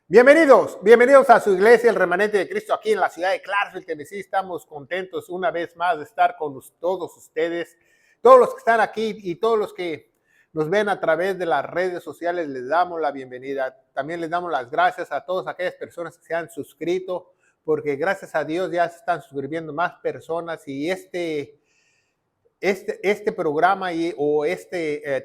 Bienvenidos a su iglesia, el Remanente de Cristo, aquí en la ciudad de Clarksville, Tennessee. Estamos contentos una vez más de estar con todos ustedes, todos los que están aquí y todos los que nos ven a través de las redes sociales. Les damos la bienvenida. También les damos las gracias a todas aquellas personas que se han suscrito, porque gracias a Dios ya se están suscribiendo más personas y este programa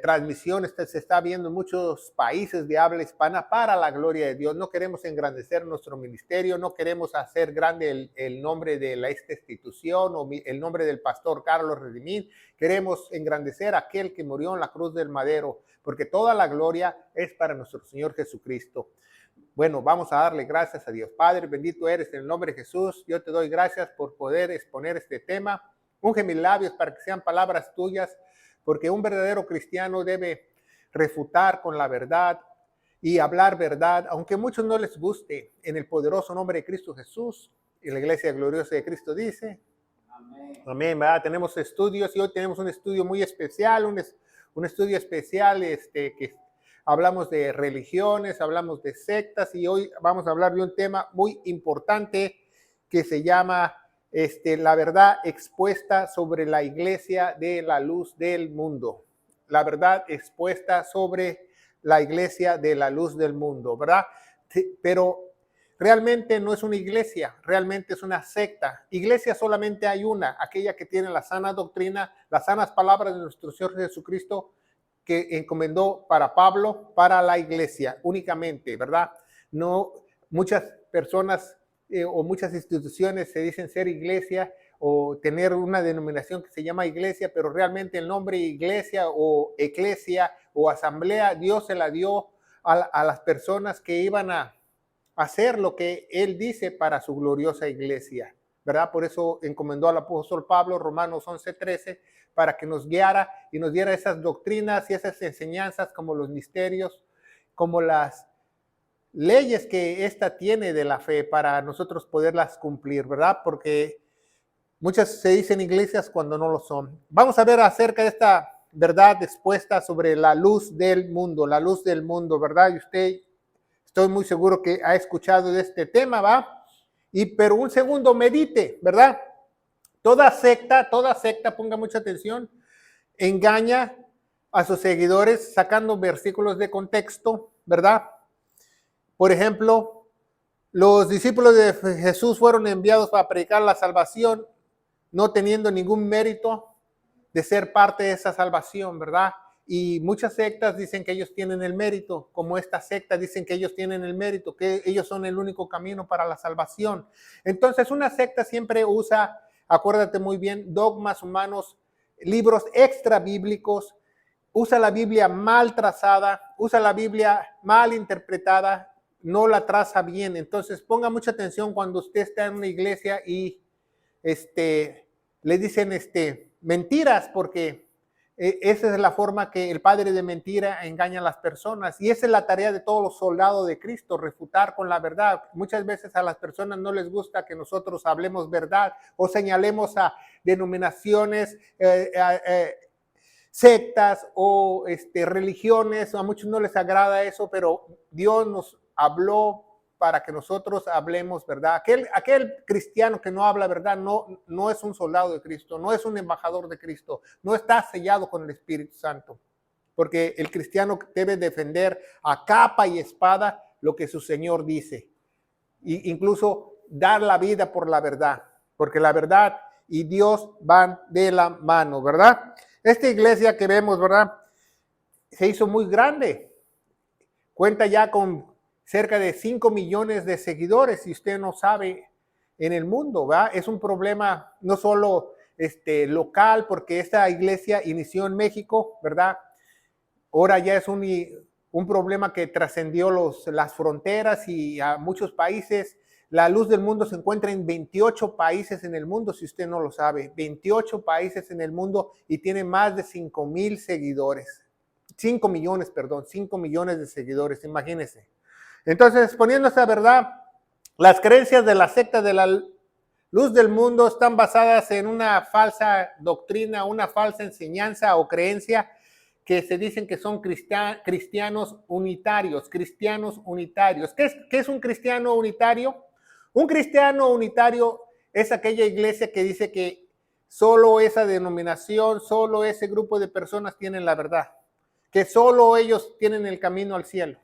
transmisión se está viendo en muchos países de habla hispana para la gloria de Dios. No queremos engrandecer nuestro ministerio, no queremos hacer grande el nombre de esta institución o el nombre del pastor Carlos Redimín. Queremos engrandecer a aquel que murió en la cruz del madero, porque toda la gloria es para nuestro Señor Jesucristo. Bueno, vamos a darle gracias a Dios. Padre, bendito eres en el nombre de Jesús. Yo te doy gracias por poder exponer este tema. Unge mis labios para que sean palabras tuyas, porque un verdadero cristiano debe refutar con la verdad y hablar verdad, aunque a muchos no les guste, en el poderoso nombre de Cristo Jesús. Y la iglesia gloriosa de Cristo dice, amén. Amén, ¿verdad? Tenemos estudios y hoy tenemos un estudio muy especial, un estudio especial que hablamos de religiones, hablamos de sectas y hoy vamos a hablar de un tema muy importante que se llama la verdad expuesta sobre la iglesia de la luz del mundo. La verdad expuesta sobre la iglesia de la luz del mundo, ¿verdad? Pero realmente no es una iglesia, realmente es una secta. Iglesia solamente hay una, aquella que tiene la sana doctrina, las sanas palabras de nuestro Señor Jesucristo, que encomendó para Pablo, para la iglesia únicamente, ¿verdad? No, muchas personas o muchas instituciones se dicen ser iglesia o tener una denominación que se llama iglesia, pero realmente el nombre iglesia o eclesia o asamblea, Dios se la dio a las personas que iban a hacer lo que Él dice para su gloriosa iglesia, ¿verdad? Por eso encomendó al apóstol Pablo, Romanos 11:13, para que nos guiara y nos diera esas doctrinas y esas enseñanzas como los misterios, como las leyes que esta tiene de la fe para nosotros poderlas cumplir, ¿verdad? Porque muchas se dicen iglesias cuando no lo son. Vamos a ver acerca de esta verdad expuesta sobre la luz del mundo, ¿verdad? Y usted, estoy muy seguro que ha escuchado de este tema, ¿va? Pero un segundo medite, ¿verdad? Toda secta, ponga mucha atención, engaña a sus seguidores sacando versículos de contexto, ¿verdad? Por ejemplo, los discípulos de Jesús fueron enviados para predicar la salvación, no teniendo ningún mérito de ser parte de esa salvación, ¿verdad? Y muchas sectas dicen que ellos tienen el mérito, como esta secta dicen que ellos tienen el mérito, que ellos son el único camino para la salvación. Entonces, una secta siempre usa, acuérdate muy bien, dogmas humanos, libros extra bíblicos, usa la Biblia mal trazada, usa la Biblia mal interpretada, no la traza bien. Entonces, ponga mucha atención cuando usted está en una iglesia y le dicen mentiras, porque esa es la forma que el padre de mentira engaña a las personas. Y esa es la tarea de todos los soldados de Cristo, refutar con la verdad. Muchas veces a las personas no les gusta que nosotros hablemos verdad o señalemos a denominaciones, sectas o religiones. A muchos no les agrada eso, pero Dios nos habló para que nosotros hablemos verdad. Aquel cristiano que no habla verdad no es un soldado de Cristo, no es un embajador de Cristo, no está sellado con el Espíritu Santo, porque el cristiano debe defender a capa y espada lo que su Señor dice, e incluso dar la vida por la verdad, porque la verdad y Dios van de la mano, ¿verdad? Esta iglesia que vemos, ¿verdad?, se hizo muy grande, cuenta ya con cerca de 5 millones de seguidores, si usted no sabe, en el mundo, ¿verdad? Es un problema no solo local, porque esta iglesia inició en México, ¿verdad? Ahora ya es un problema que trascendió las fronteras y a muchos países. La luz del mundo se encuentra en 28 países en el mundo, si usted no lo sabe. 28 países en el mundo y tiene más de 5 seguidores. 5 millones de seguidores, imagínense. Entonces, poniendo esa verdad, las creencias de la secta de la luz del mundo están basadas en una falsa doctrina, una falsa enseñanza o creencia que se dicen que son cristianos unitarios, ¿Qué es un cristiano unitario? Un cristiano unitario es aquella iglesia que dice que solo esa denominación, solo ese grupo de personas tienen la verdad, que solo ellos tienen el camino al cielo.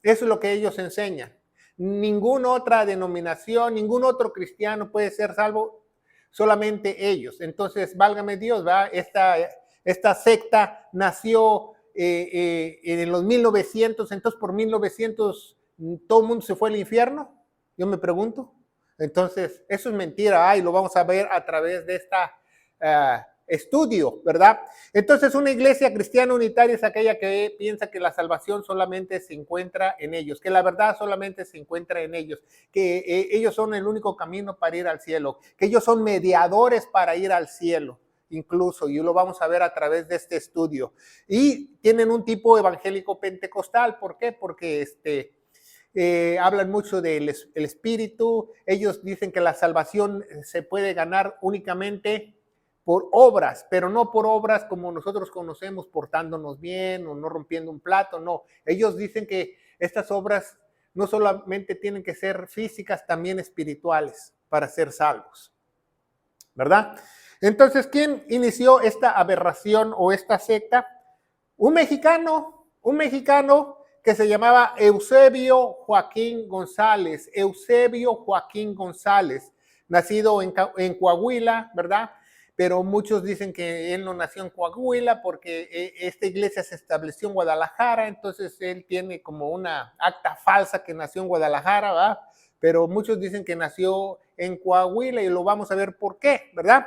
Eso es lo que ellos enseñan. Ninguna otra denominación, ningún otro cristiano puede ser salvo, solamente ellos. Entonces, válgame Dios, ¿verdad? Esta secta nació en los 1900, entonces por 1900 todo el mundo se fue al infierno, yo me pregunto. Entonces, eso es mentira, y lo vamos a ver a través de esta estudio, ¿verdad? Entonces, una iglesia cristiana unitaria es aquella que piensa que la salvación solamente se encuentra en ellos, que la verdad solamente se encuentra en ellos, que ellos son el único camino para ir al cielo, que ellos son mediadores para ir al cielo, incluso, y lo vamos a ver a través de este estudio. Y tienen un tipo evangélico pentecostal, ¿por qué? Porque hablan mucho del espíritu, ellos dicen que la salvación se puede ganar únicamente por obras, pero no por obras como nosotros conocemos, portándonos bien o no rompiendo un plato, no. Ellos dicen que estas obras no solamente tienen que ser físicas, también espirituales para ser salvos, ¿verdad? Entonces, ¿quién inició esta aberración o esta secta? Un mexicano que se llamaba Eusebio Joaquín González, nacido en Coahuila, ¿verdad? Pero muchos dicen que él no nació en Coahuila porque esta iglesia se estableció en Guadalajara, entonces él tiene como una acta falsa que nació en Guadalajara, ¿verdad? Pero muchos dicen que nació en Coahuila y lo vamos a ver por qué, ¿verdad?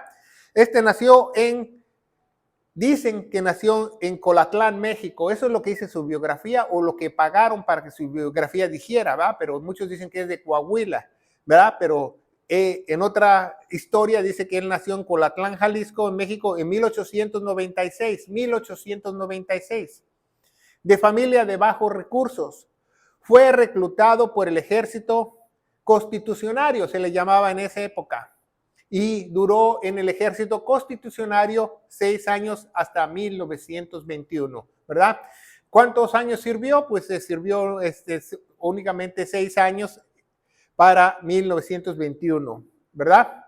Dicen que nació en Colatlán, México. Eso es lo que dice su biografía o lo que pagaron para que su biografía dijera, ¿verdad? Pero muchos dicen que es de Coahuila, ¿verdad? Pero en otra historia dice que él nació en Colatlán, Jalisco, en México, en 1896, de familia de bajos recursos. Fue reclutado por el ejército constitucionario, se le llamaba en esa época, y duró en el ejército constitucionario 6 años hasta 1921, ¿verdad? ¿Cuántos años sirvió? Pues sirvió únicamente 6 años para 1921, ¿verdad?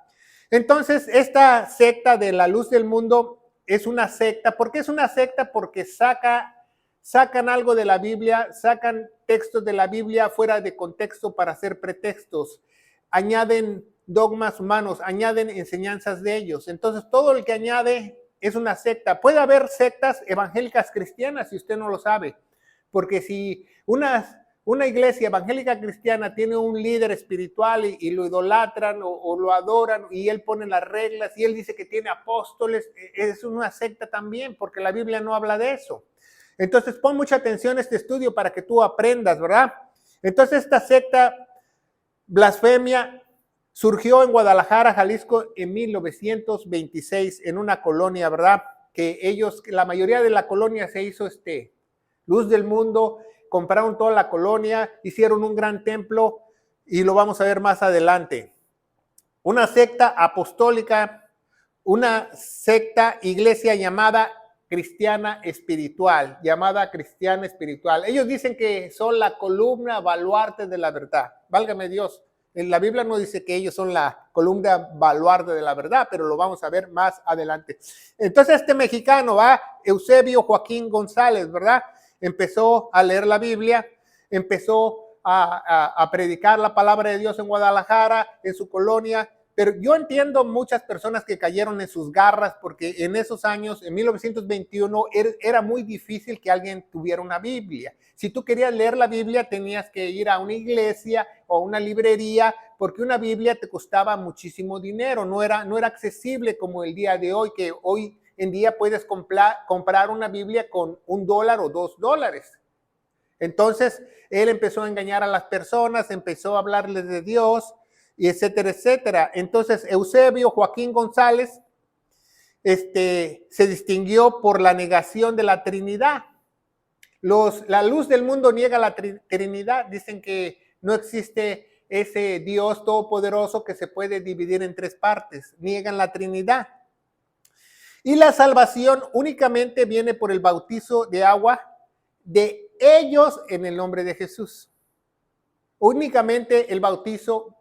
Entonces, esta secta de la luz del mundo es una secta. ¿Por qué es una secta? Porque sacan algo de la Biblia, sacan textos de la Biblia fuera de contexto para hacer pretextos, añaden dogmas humanos, añaden enseñanzas de ellos. Entonces, todo el que añade es una secta. Puede haber sectas evangélicas cristianas si usted no lo sabe, porque si una iglesia evangélica cristiana tiene un líder espiritual y lo idolatran o lo adoran y él pone las reglas y él dice que tiene apóstoles, es una secta también, porque la Biblia no habla de eso. Entonces, pon mucha atención a este estudio para que tú aprendas, ¿verdad? Entonces, esta secta blasfemia surgió en Guadalajara, Jalisco, en 1926, en una colonia, ¿verdad? La mayoría de la colonia se hizo luz del mundo, compraron toda la colonia, hicieron un gran templo y lo vamos a ver más adelante. Una secta apostólica, una secta iglesia llamada cristiana espiritual. Ellos dicen que son la columna baluarte de la verdad. Válgame Dios. En la Biblia no dice que ellos son la columna baluarte de la verdad, pero lo vamos a ver más adelante. Entonces este mexicano, Eusebio Joaquín González, ¿verdad? Empezó a leer la Biblia, empezó a predicar la palabra de Dios en Guadalajara, en su colonia, pero yo entiendo muchas personas que cayeron en sus garras porque en esos años, en 1921, era muy difícil que alguien tuviera una Biblia. Si tú querías leer la Biblia, tenías que ir a una iglesia o a una librería porque una Biblia te costaba muchísimo dinero, no era accesible como el día de hoy, que hoy en día puedes comprar una Biblia con $1 o $2. Entonces, él empezó a engañar a las personas, empezó a hablarles de Dios, y etcétera, etcétera. Entonces, Eusebio Joaquín González se distinguió por la negación de la Trinidad. La luz del mundo niega la Trinidad, dicen que no existe ese Dios todopoderoso que se puede dividir en 3 partes, niegan la Trinidad. Y la salvación únicamente viene por el bautizo de agua de ellos en el nombre de Jesús. Únicamente el bautizo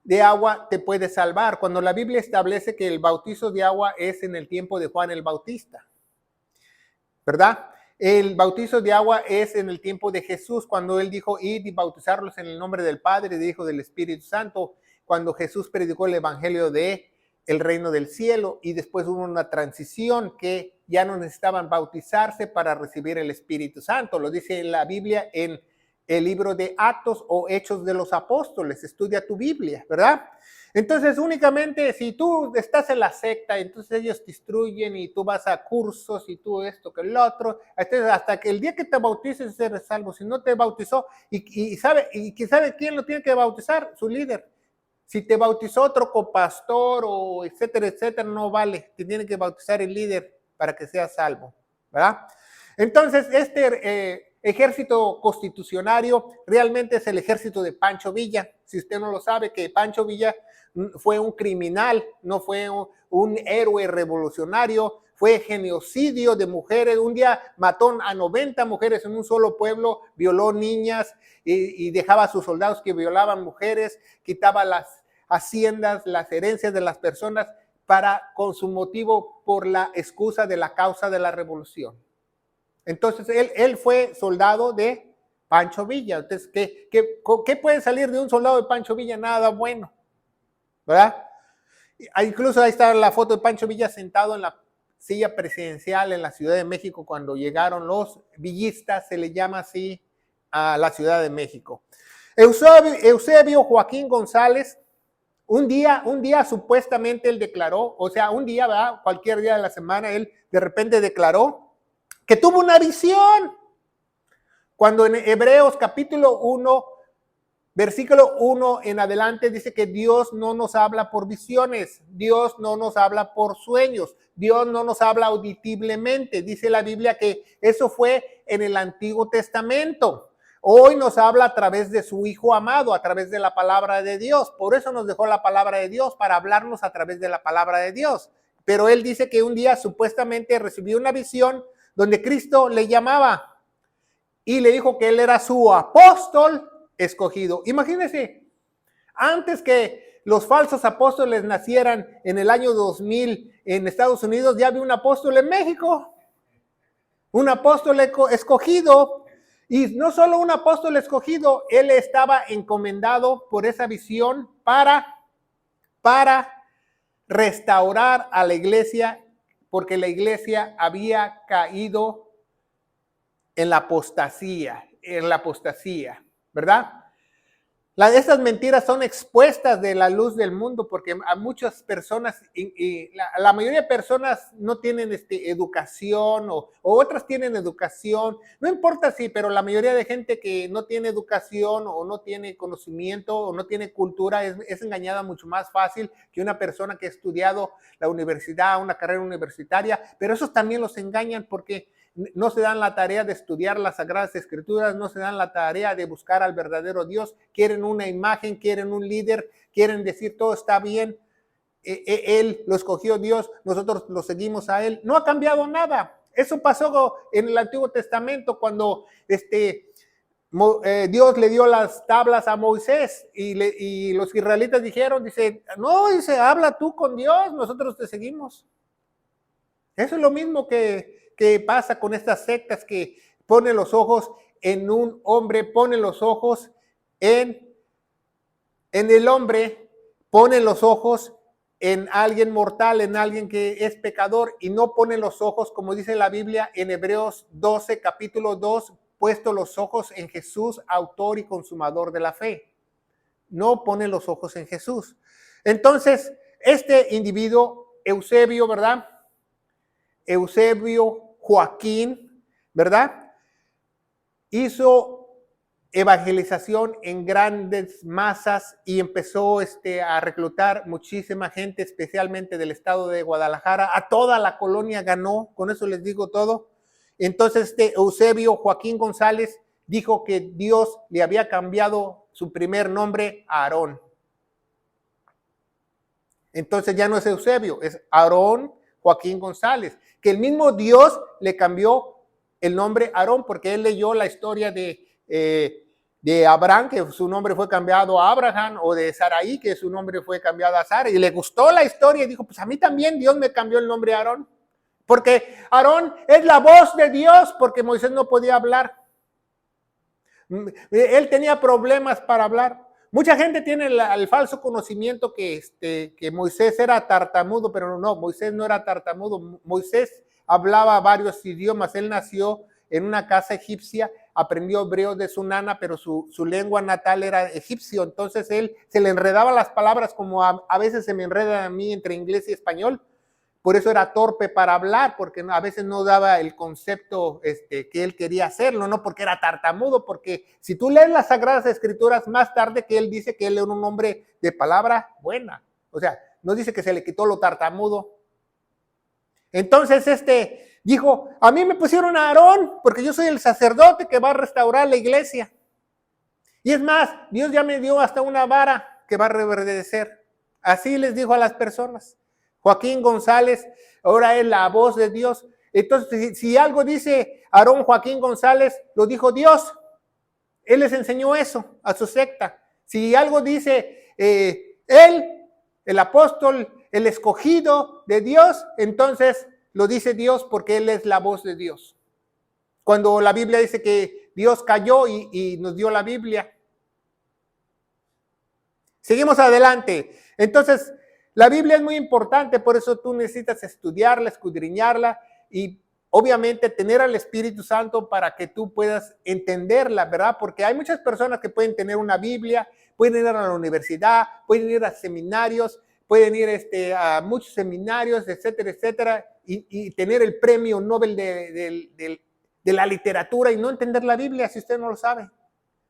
de agua te puede salvar, cuando la Biblia establece que el bautizo de agua es en el tiempo de Juan el Bautista, ¿verdad? El bautizo de agua es en el tiempo de Jesús, cuando él dijo, id y bautizarlos en el nombre del Padre, del Hijo y del Espíritu Santo, cuando Jesús predicó el evangelio de el reino del cielo, y después hubo una transición que ya no necesitaban bautizarse para recibir el Espíritu Santo. Lo dice en la Biblia en el libro de Actos o Hechos de los Apóstoles. Estudia tu Biblia, ¿verdad? Entonces, únicamente si tú estás en la secta, entonces ellos te instruyen y tú vas a cursos y tú esto que el otro, entonces hasta que el día que te bautices eres salvo. Si no te bautizó, y sabe quién lo tiene que bautizar, su líder. Si te bautizó otro copastor o etcétera, etcétera, no vale. Te tiene que bautizar el líder para que seas salvo, ¿verdad? Entonces, ejército constitucionario realmente es el ejército de Pancho Villa. Si usted no lo sabe, que Pancho Villa fue un criminal, no fue un héroe revolucionario, fue genocidio de mujeres. Un día mató a 90 mujeres en un solo pueblo, violó niñas y dejaba a sus soldados que violaban mujeres, quitaba las haciendas, las herencias de las personas con su motivo por la excusa de la causa de la revolución. Entonces él fue soldado de Pancho Villa. Entonces, ¿qué puede salir de un soldado de Pancho Villa? Nada bueno, ¿verdad? Incluso ahí está la foto de Pancho Villa sentado en la silla presidencial en la Ciudad de México cuando llegaron los villistas, se le llama así a la Ciudad de México. Eusebio Joaquín González, un día supuestamente él declaró, o sea, un día, ¿verdad? Cualquier día de la semana, él de repente declaró que tuvo una visión. Cuando en Hebreos capítulo 1, versículo 1 en adelante dice que Dios no nos habla por visiones, Dios no nos habla por sueños, Dios no nos habla audiblemente. Dice la Biblia que eso fue en el Antiguo Testamento. Hoy nos habla a través de su Hijo amado, a través de la palabra de Dios. Por eso nos dejó la palabra de Dios, para hablarnos a través de la palabra de Dios. Pero él dice que un día supuestamente recibió una visión donde Cristo le llamaba y le dijo que él era su apóstol escogido. Imagínense, antes que los falsos apóstoles nacieran en el año 2000 en Estados Unidos, ya había un apóstol en México, un apóstol escogido. Y no solo un apóstol escogido, él estaba encomendado por esa visión para restaurar a la iglesia, porque la iglesia había caído en la apostasía, ¿verdad? Estas mentiras son expuestas de la luz del mundo porque a muchas personas, la mayoría de personas no tienen educación o otras tienen educación, no importa si, pero la mayoría de gente que no tiene educación o no tiene conocimiento o no tiene cultura es engañada mucho más fácil que una persona que ha estudiado la universidad, una carrera universitaria, pero esos también los engañan porque no se dan la tarea de estudiar las Sagradas Escrituras, no se dan la tarea de buscar al verdadero Dios, quieren una imagen, quieren un líder, quieren decir todo está bien, él lo escogió Dios, nosotros lo seguimos a él. No ha cambiado nada. Eso pasó en el Antiguo Testamento cuando Dios le dio las tablas a Moisés y los israelitas dijeron, dice, habla tú con Dios, nosotros te seguimos. Eso es lo mismo que pasa con estas sectas que ponen los ojos en un hombre, ponen los ojos en el hombre, ponen los ojos en alguien mortal, en alguien que es pecador, y no ponen los ojos, como dice la Biblia en Hebreos 12, capítulo 2, puesto los ojos en Jesús, autor y consumador de la fe. No ponen los ojos en Jesús. Entonces, este individuo, Eusebio, ¿verdad? Eusebio Joaquín, ¿verdad? Hizo evangelización en grandes masas y empezó a reclutar muchísima gente, especialmente del estado de Guadalajara. A toda la colonia ganó, con eso les digo todo. Entonces Eusebio Joaquín González dijo que Dios le había cambiado su primer nombre a Aarón. Entonces ya no es Eusebio, es Aarón Joaquín González, que el mismo Dios le cambió el nombre Aarón, porque él leyó la historia de Abraham, que su nombre fue cambiado a Abraham, o de Saraí, que su nombre fue cambiado a Sara, y le gustó la historia y dijo, pues a mí también Dios me cambió el nombre a Aarón, porque Aarón es la voz de Dios, porque Moisés no podía hablar. Él tenía problemas para hablar. Mucha gente tiene el falso conocimiento que Moisés era tartamudo, pero no, Moisés no era tartamudo. Moisés hablaba varios idiomas. Él nació en una casa egipcia, aprendió hebreo de su nana, pero su lengua natal era egipcio. Entonces él se le enredaba las palabras como a veces se me enredan a mí entre inglés y español. Por eso era torpe para hablar, porque a veces no daba el concepto que él quería hacerlo, no porque era tartamudo, porque si tú lees las Sagradas Escrituras más tarde, que él dice que él era un hombre de palabra buena. O sea, no dice que se le quitó lo tartamudo. Entonces dijo, a mí me pusieron a Aarón, porque yo soy el sacerdote que va a restaurar la iglesia. Y es más, Dios ya me dio hasta una vara que va a reverdecer. Así les dijo a las personas. Joaquín González ahora es la voz de Dios. Entonces, si algo dice Aarón Joaquín González, lo dijo Dios. Él les enseñó eso a su secta. Si algo dice él, el apóstol, el escogido de Dios, entonces lo dice Dios porque él es la voz de Dios. Cuando la Biblia dice que Dios cayó y nos dio la Biblia. Seguimos adelante. Entonces, la Biblia es muy importante, por eso tú necesitas estudiarla, escudriñarla y obviamente tener al Espíritu Santo para que tú puedas entenderla, ¿verdad? Porque hay muchas personas que pueden tener una Biblia, pueden ir a la universidad, pueden ir a seminarios, pueden ir a muchos seminarios, etcétera, etcétera, y tener el premio Nobel de la literatura y no entender la Biblia si usted no lo sabe.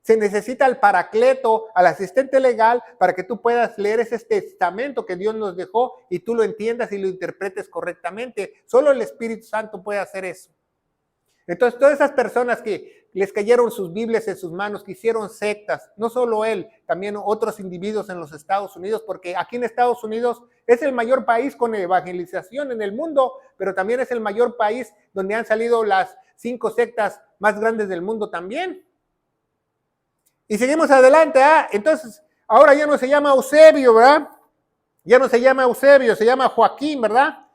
Se necesita el paracleto, al asistente legal, para que tú puedas leer ese testamento que Dios nos dejó y tú lo entiendas y lo interpretes correctamente. Solo el Espíritu Santo puede hacer eso. Entonces, todas esas personas que les cayeron sus Biblias en sus manos, que hicieron sectas, no solo él, también otros individuos en los Estados Unidos, porque aquí en Estados Unidos es el mayor país con evangelización en el mundo, pero también es el mayor país donde han salido las 5 sectas más grandes del mundo también. Y seguimos adelante, entonces ahora ya no se llama Eusebio, ¿verdad? Ya no se llama Eusebio, se llama Joaquín, ¿verdad?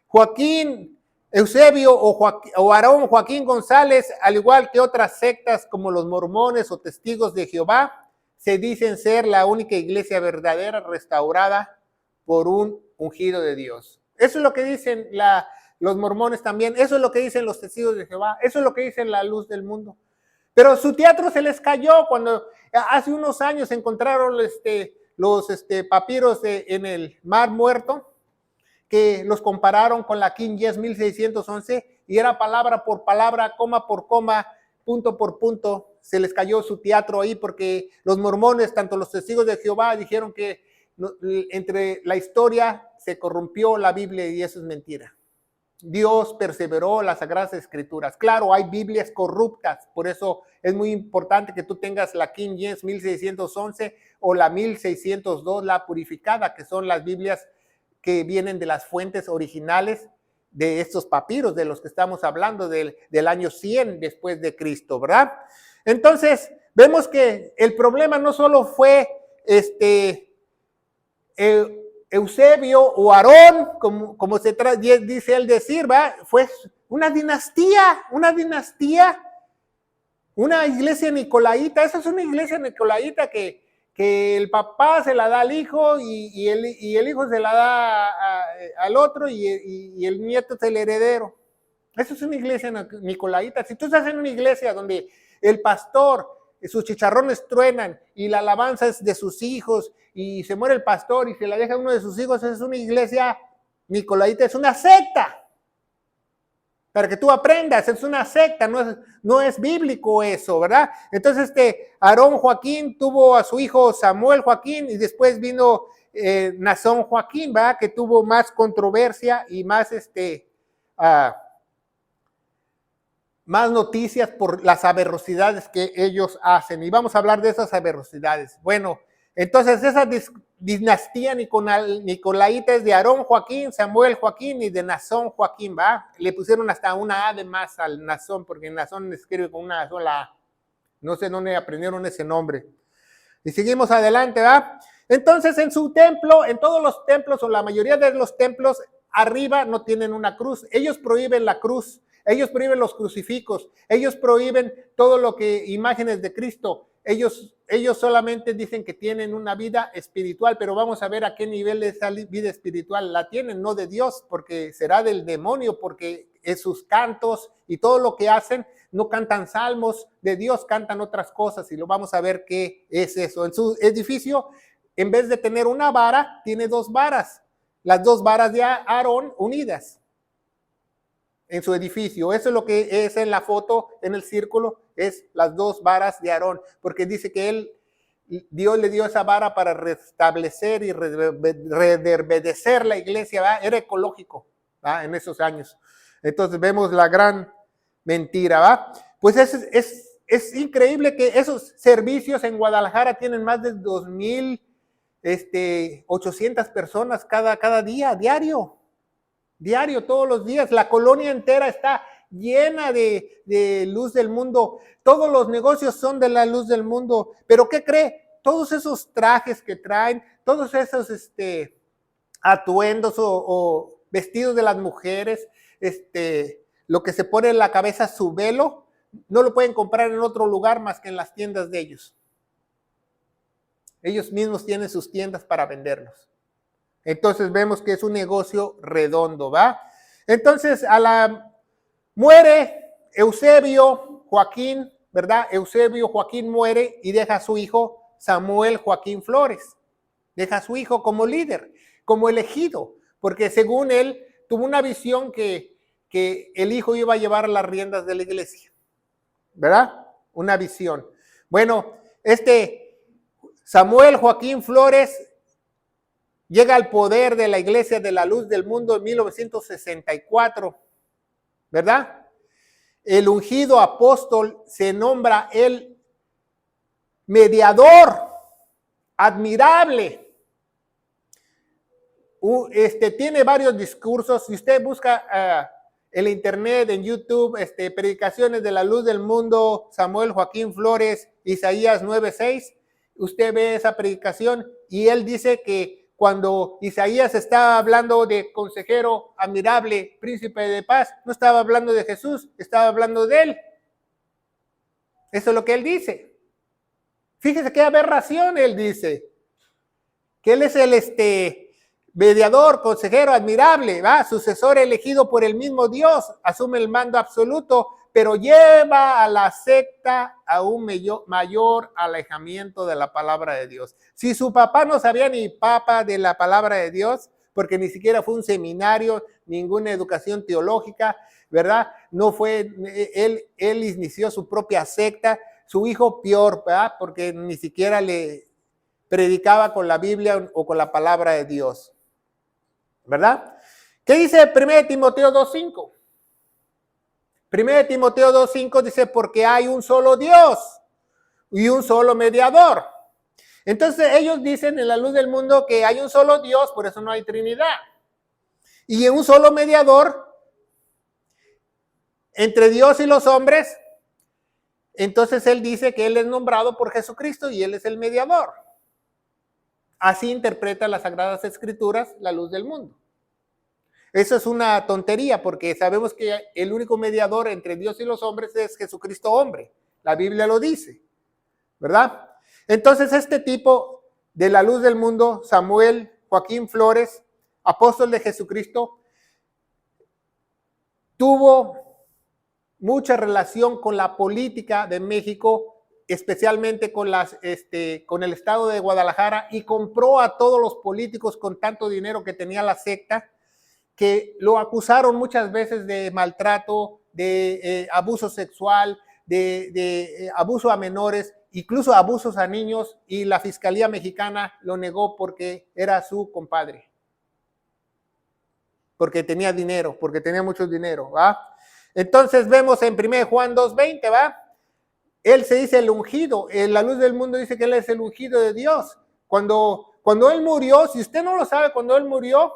Joaquín, Eusebio o Aarón Joaquín González, al igual que otras sectas como los mormones o testigos de Jehová, se dicen ser la única iglesia verdadera restaurada por un ungido de Dios. Eso es lo que dicen los mormones también, eso es lo que dicen los testigos de Jehová, eso es lo que dicen la luz del mundo. Pero su teatro se les cayó cuando hace unos años encontraron los papiros en el Mar Muerto, que los compararon con la King James 1611 y era palabra por palabra, coma por coma, punto por punto. Se les cayó su teatro ahí porque los mormones, tanto los testigos de Jehová, dijeron que entre la historia se corrompió la Biblia y eso es mentira. Dios perseveró las Sagradas Escrituras. Claro, hay Biblias corruptas, por eso es muy importante que tú tengas la King James 1611 o la 1602, la purificada, que son las Biblias que vienen de las fuentes originales de estos papiros, de los que estamos hablando del año 100 después de Cristo, ¿verdad? Entonces, vemos que el problema no solo fue Eusebio o Aarón, como se dice él decir, ¿va? Fue una dinastía, una iglesia nicolaíta. Esa es una iglesia nicolaíta que el papá se la da al hijo y el hijo se la da al otro y el nieto es el heredero. Eso es una iglesia nicolaíta. Si tú estás en una iglesia donde el pastor, sus chicharrones truenan y la alabanza es de sus hijos y se muere el pastor y se la deja a uno de sus hijos, es una iglesia nicolaíta, es una secta. Para que tú aprendas, es una secta, no es bíblico eso, ¿verdad? Entonces Aarón Joaquín tuvo a su hijo Samuel Joaquín y después vino Nazón Joaquín, ¿verdad? Que tuvo más controversia y más más noticias por las aberrosidades que ellos hacen. Y vamos a hablar de esas aberrosidades. Bueno, Entonces esa dinastía nicolaíta es de Aarón Joaquín, Samuel Joaquín y de Nazón Joaquín, ¿va? Le pusieron hasta una A de más al Nazón, porque Nazón escribe con una sola A. No sé dónde aprendieron ese nombre. Y seguimos adelante, ¿va? Entonces en su templo, en todos los templos o la mayoría de los templos, arriba no tienen una cruz. Ellos prohíben la cruz, ellos prohíben los crucifijos, ellos prohíben todo lo que imágenes de Cristo. Ellos solamente dicen que tienen una vida espiritual, pero vamos a ver a qué nivel esa vida espiritual la tienen, no de Dios, porque será del demonio, porque en sus cantos y todo lo que hacen, no cantan salmos de Dios, cantan otras cosas, y lo vamos a ver qué es eso. En su edificio, en vez de tener una vara, tiene dos varas, las dos varas de Aarón unidas en su edificio. Eso es lo que es en la foto, en el círculo, es las dos varas de Aarón, porque dice que Dios le dio esa vara para restablecer y reverdecer la iglesia, ¿va? Era ecológico, ¿va? En esos años. Entonces vemos la gran mentira, ¿va? Pues es increíble que esos servicios en Guadalajara tienen más de 2,800 personas cada día, diario, todos los días. La colonia entera está llena de luz del mundo. Todos los negocios son de la luz del mundo. Pero ¿qué cree? Todos esos trajes que traen, todos esos atuendos o vestidos de las mujeres, lo que se pone en la cabeza, su velo, no lo pueden comprar en otro lugar más que en las tiendas de ellos. Ellos mismos tienen sus tiendas para venderlos. Entonces vemos que es un negocio redondo, ¿va? Entonces muere Eusebio Joaquín, ¿verdad? Eusebio Joaquín muere y deja a su hijo Samuel Joaquín Flores. Deja a su hijo como líder, como elegido, porque según él tuvo una visión que el hijo iba a llevar las riendas de la iglesia, ¿verdad? Una visión. Bueno, Samuel Joaquín Flores llega al poder de la Iglesia de la Luz del Mundo en 1964, ¿verdad? El ungido apóstol se nombra el mediador admirable. Tiene varios discursos. Si usted busca en la internet, en YouTube, predicaciones de la Luz del Mundo, Samuel Joaquín Flores, Isaías 9:6, usted ve esa predicación y él dice que cuando Isaías estaba hablando de consejero admirable, príncipe de paz, no estaba hablando de Jesús, estaba hablando de él. Eso es lo que él dice. Fíjese qué aberración. Él dice que él es el mediador, consejero admirable, ¿va? Sucesor elegido por el mismo Dios, asume el mando absoluto, pero lleva a la secta a un mayor alejamiento de la palabra de Dios. Si su papá no sabía ni papa de la palabra de Dios, porque ni siquiera fue un seminario, ninguna educación teológica, ¿verdad? No fue, él inició su propia secta, su hijo peor, ¿verdad? Porque ni siquiera le predicaba con la Biblia o con la palabra de Dios, ¿verdad? ¿Qué dice 1 Timoteo 2:5? 1 Timoteo 2:5 dice, porque hay un solo Dios y un solo mediador. Entonces ellos dicen en la Luz del Mundo que hay un solo Dios, por eso no hay Trinidad. Y un solo mediador entre Dios y los hombres. Entonces él dice que él es nombrado por Jesucristo y él es el mediador. Así interpreta las Sagradas Escrituras la Luz del Mundo. Eso es una tontería porque sabemos que el único mediador entre Dios y los hombres es Jesucristo hombre. La Biblia lo dice, ¿verdad? Entonces este tipo de la Luz del Mundo, Samuel Joaquín Flores, apóstol de Jesucristo, tuvo mucha relación con la política de México, especialmente con el estado de Guadalajara, y compró a todos los políticos con tanto dinero que tenía la secta, que lo acusaron muchas veces de maltrato, de abuso sexual, de abuso a menores, incluso abusos a niños, y la Fiscalía Mexicana lo negó porque era su compadre, porque tenía dinero, porque tenía mucho dinero, ¿va? Entonces vemos en 1 Juan 2:20, ¿va? Él se dice el ungido, en la Luz del Mundo dice que él es el ungido de Dios, Cuando él murió, si usted no lo sabe, cuando él murió,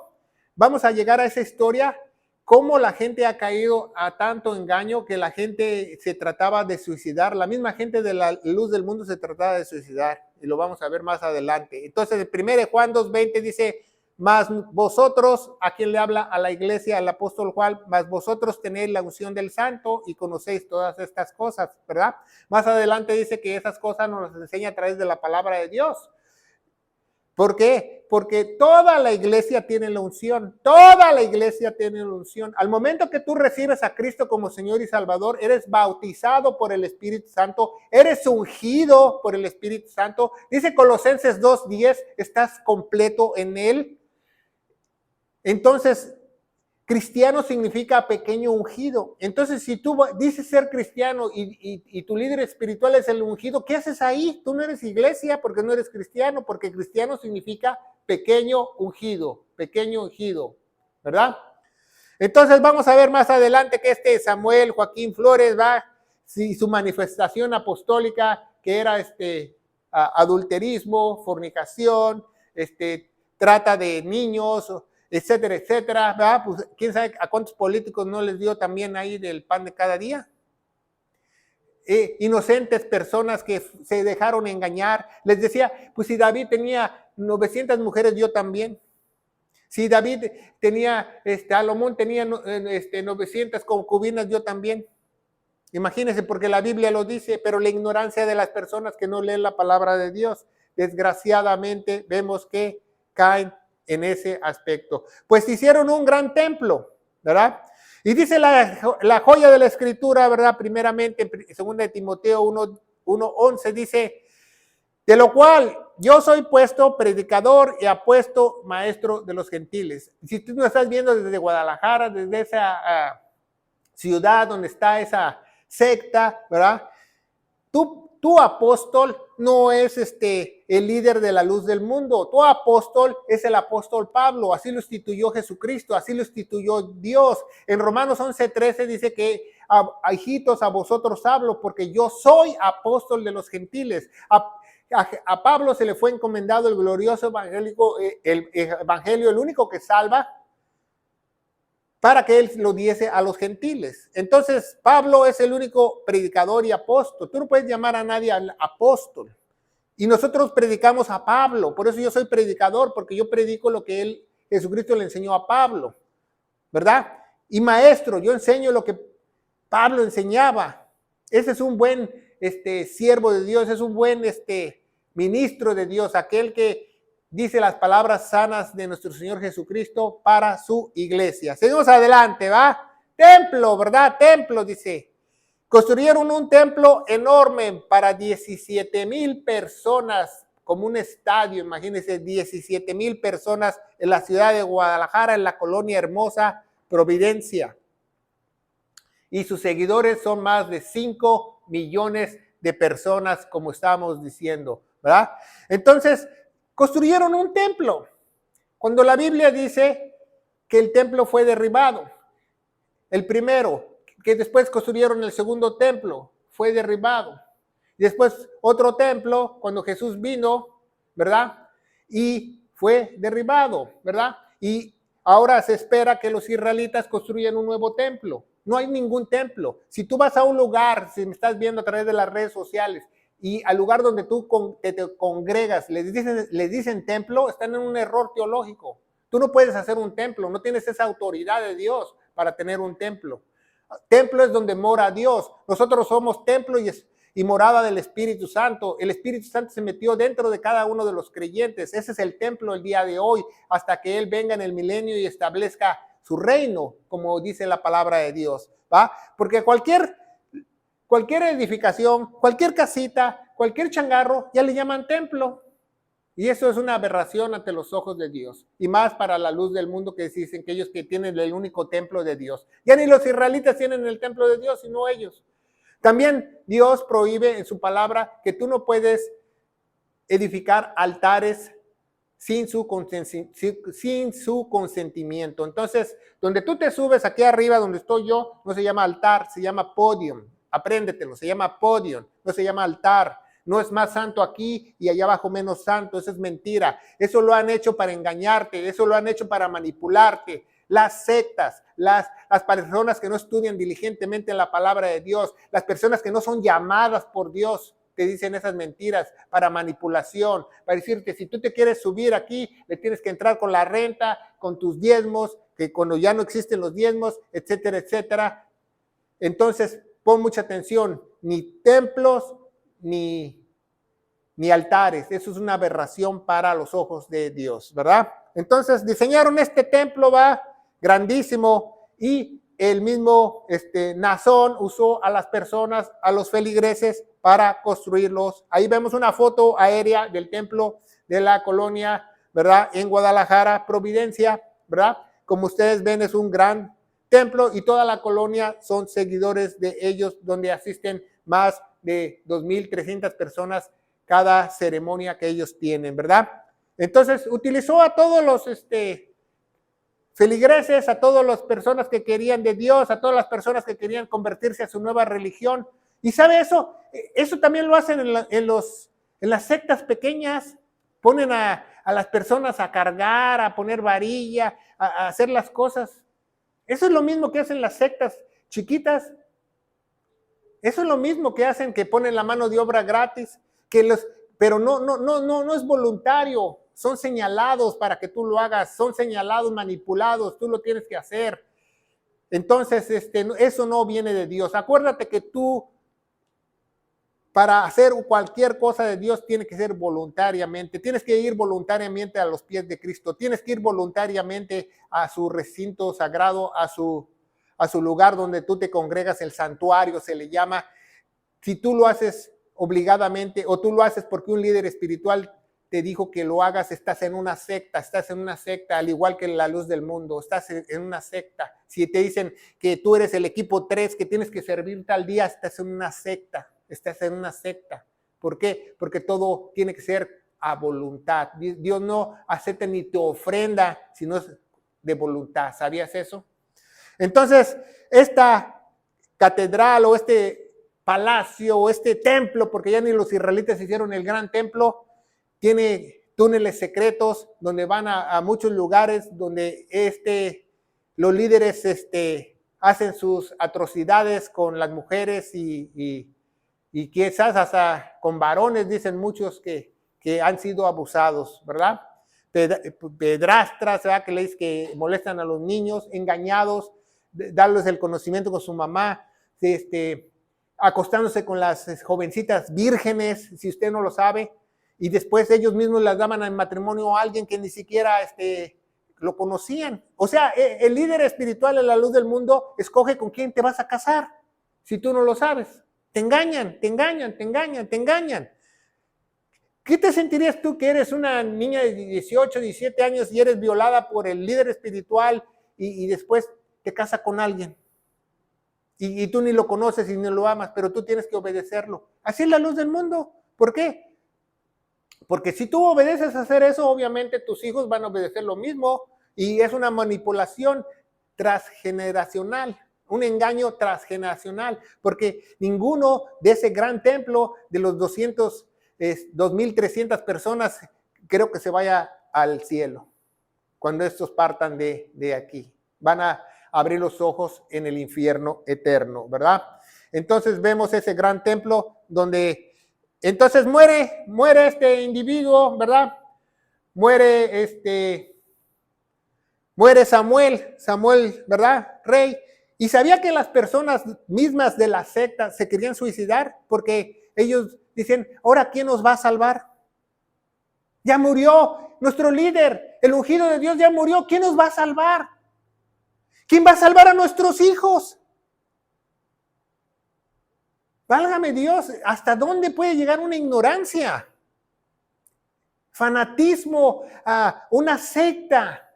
vamos a llegar a esa historia, cómo la gente ha caído a tanto engaño que la gente se trataba de suicidar. La misma gente de la luz del mundo se trataba de suicidar. Y lo vamos a ver más adelante. Entonces, el 1 Juan 2:20 dice, mas vosotros, ¿a quién le habla? A la iglesia, al apóstol Juan, mas vosotros tenéis la unción del santo y conocéis todas estas cosas, ¿verdad? Más adelante dice que esas cosas nos las enseña a través de la palabra de Dios. ¿Por qué? Porque toda la iglesia tiene la unción, toda la iglesia tiene la unción. Al momento que tú recibes a Cristo como Señor y Salvador, eres bautizado por el Espíritu Santo, eres ungido por el Espíritu Santo. Dice Colosenses 2:10, estás completo en Él. Entonces, cristiano significa pequeño ungido. Entonces, si tú dices ser cristiano y tu líder espiritual es el ungido, ¿qué haces ahí? Tú no eres iglesia porque no eres cristiano, porque cristiano significa pequeño ungido, ¿verdad? Entonces, vamos a ver más adelante que Samuel Joaquín Flores va, si su manifestación apostólica, que era adulterismo, fornicación, trata de niños, etcétera, etcétera, ¿verdad? Pues quién sabe a cuántos políticos no les dio también ahí del pan de cada día. Inocentes personas que se dejaron engañar. Les decía, pues si David tenía 900 mujeres, yo también. Si David tenía, Salomón tenía 900 concubinas, yo también. Imagínense, porque la Biblia lo dice, pero la ignorancia de las personas que no leen la palabra de Dios, desgraciadamente vemos que caen en ese aspecto. Pues hicieron un gran templo, ¿verdad? Y dice la joya de la escritura, ¿verdad? Primeramente, en 2 Timoteo 1:11 dice, de lo cual yo soy puesto predicador y apuesto maestro de los gentiles. Si tú no estás viendo desde Guadalajara, desde esa ciudad donde está esa secta, ¿verdad? Tu apóstol no es el líder de la luz del mundo. Tu apóstol es el apóstol Pablo. Así lo instituyó Jesucristo, así lo instituyó Dios. En Romanos 11:13 dice que hijitos, a vosotros hablo porque yo soy apóstol de los gentiles. A Pablo se le fue encomendado el glorioso evangelio, el único que salva, para que él lo diese a los gentiles. Entonces, Pablo es el único predicador y apóstol. Tú no puedes llamar a nadie al apóstol. Y nosotros predicamos a Pablo. Por eso yo soy predicador, porque yo predico lo que Jesucristo le enseñó a Pablo, ¿verdad? Y maestro, yo enseño lo que Pablo enseñaba. Ese es un buen siervo de Dios, es un buen ministro de Dios, aquel que dice las palabras sanas de nuestro Señor Jesucristo para su iglesia. Seguimos adelante, ¿va? Templo, ¿verdad? Templo, dice. Construyeron un templo enorme para 17,000 personas, como un estadio, imagínense, 17,000 personas en la ciudad de Guadalajara, en la colonia hermosa Providencia. Y sus seguidores son más de 5 millones de personas, como estábamos diciendo, ¿verdad? Entonces, construyeron un templo. Cuando la Biblia dice que el templo fue derribado, el primero, que después construyeron el segundo templo, fue derribado. Después otro templo, cuando Jesús vino, ¿verdad? Y fue derribado, ¿verdad? Y ahora se espera que los israelitas construyan un nuevo templo. No hay ningún templo. Si tú vas a un lugar, si me estás viendo a través de las redes sociales, y al lugar donde tú te congregas, les dicen templo, están en un error teológico. Tú no puedes hacer un templo, no tienes esa autoridad de Dios para tener un templo. Templo es donde mora Dios. Nosotros somos templo y morada del Espíritu Santo. El Espíritu Santo se metió dentro de cada uno de los creyentes. Ese es el templo el día de hoy, hasta que Él venga en el milenio y establezca su reino, como dice la palabra de Dios, ¿va? Porque cualquier edificación, cualquier casita, cualquier changarro, ya le llaman templo. Y eso es una aberración ante los ojos de Dios. Y más para la luz del mundo, que dicen que ellos que tienen el único templo de Dios. Ya ni los israelitas tienen el templo de Dios, sino ellos. También Dios prohíbe en su palabra que tú no puedes edificar altares sin su consentimiento. Entonces, donde tú te subes aquí arriba, donde estoy yo, no se llama altar, se llama podium. Apréndetelo, se llama podium, no se llama altar. no es más santo aquí y allá abajo menos santo. Eso es mentira. Eso lo han hecho para engañarte, eso lo han hecho para manipularte. Las sectas, las personas que no estudian diligentemente la palabra de Dios, las personas que no son llamadas por Dios, te dicen esas mentiras para manipulación, para decirte, si tú te quieres subir aquí, le tienes que entrar con la renta, con tus diezmos, que cuando ya no existen los diezmos, etcétera, etcétera. Entonces, pon mucha atención, ni templos, ni altares. Eso es una aberración para los ojos de Dios, ¿verdad? Entonces, diseñaron este templo, va, grandísimo, y el mismo Nazón usó a las personas, a los feligreses, para construirlos. Ahí vemos una foto aérea del templo de la colonia, ¿verdad? En Guadalajara, Providencia, ¿verdad? Como ustedes ven, es un gran templo y toda la colonia son seguidores de ellos, donde asisten más de 2,300 personas cada ceremonia que ellos tienen, ¿verdad? Entonces, utilizó a todos los feligreses, a todas las personas que querían de Dios, a todas las personas que querían convertirse a su nueva religión. Y ¿sabe eso? Eso también lo hacen en las sectas pequeñas. Ponen a las personas a cargar, a poner varilla, a hacer las cosas. Eso es lo mismo que hacen las sectas chiquitas. Eso es lo mismo que hacen, que ponen la mano de obra gratis, pero no es voluntario. Son señalados para que tú lo hagas, son señalados, manipulados, tú lo tienes que hacer. Entonces, eso no viene de Dios. Acuérdate que tú, para hacer cualquier cosa de Dios, tiene que ser voluntariamente. Tienes que ir voluntariamente a los pies de Cristo. Tienes que ir voluntariamente a su recinto sagrado, a su lugar donde tú te congregas, el santuario se le llama. Si tú lo haces obligadamente o tú lo haces porque un líder espiritual te dijo que lo hagas, estás en una secta, al igual que la luz del mundo, estás en una secta. Si te dicen que tú eres el equipo 3, que tienes que servir tal día, estás en una secta. ¿Por qué? Porque todo tiene que ser a voluntad. Dios no acepta ni tu ofrenda, sino es de voluntad. ¿Sabías eso? Entonces, esta catedral o este palacio o este templo, porque ya ni los israelitas hicieron el gran templo, tiene túneles secretos donde van a muchos lugares donde los líderes hacen sus atrocidades con las mujeres y quizás hasta con varones, dicen muchos que han sido abusados, ¿verdad? Pedrastras, ¿verdad? Que molestan a los niños, engañados, darles el conocimiento con su mamá, acostándose con las jovencitas vírgenes, si usted no lo sabe, y después ellos mismos las daban en matrimonio a alguien que ni siquiera lo conocían. O sea, el líder espiritual en la luz del mundo escoge con quién te vas a casar, si tú no lo sabes. Te engañan. ¿Qué te sentirías tú que eres una niña de 18, 17 años y eres violada por el líder espiritual y después te casas con alguien? Y tú ni lo conoces y ni lo amas, pero tú tienes que obedecerlo. Así es la luz del mundo. ¿Por qué? Porque si tú obedeces a hacer eso, obviamente tus hijos van a obedecer lo mismo y es una manipulación transgeneracional, un engaño transgeneracional, porque ninguno de ese gran templo de los 2,300 personas creo que se vaya al cielo cuando estos partan de aquí. Van a abrir los ojos en el infierno eterno, ¿verdad? Entonces vemos ese gran templo donde entonces muere este individuo, ¿verdad? Muere Samuel, ¿verdad? Rey. Y sabía que las personas mismas de la secta se querían suicidar porque ellos dicen, ¿ahora quién nos va a salvar? Ya murió nuestro líder, el ungido de Dios ya murió. ¿Quién nos va a salvar? ¿Quién va a salvar a nuestros hijos? Válgame Dios, ¿hasta dónde puede llegar una ignorancia? Fanatismo, una secta.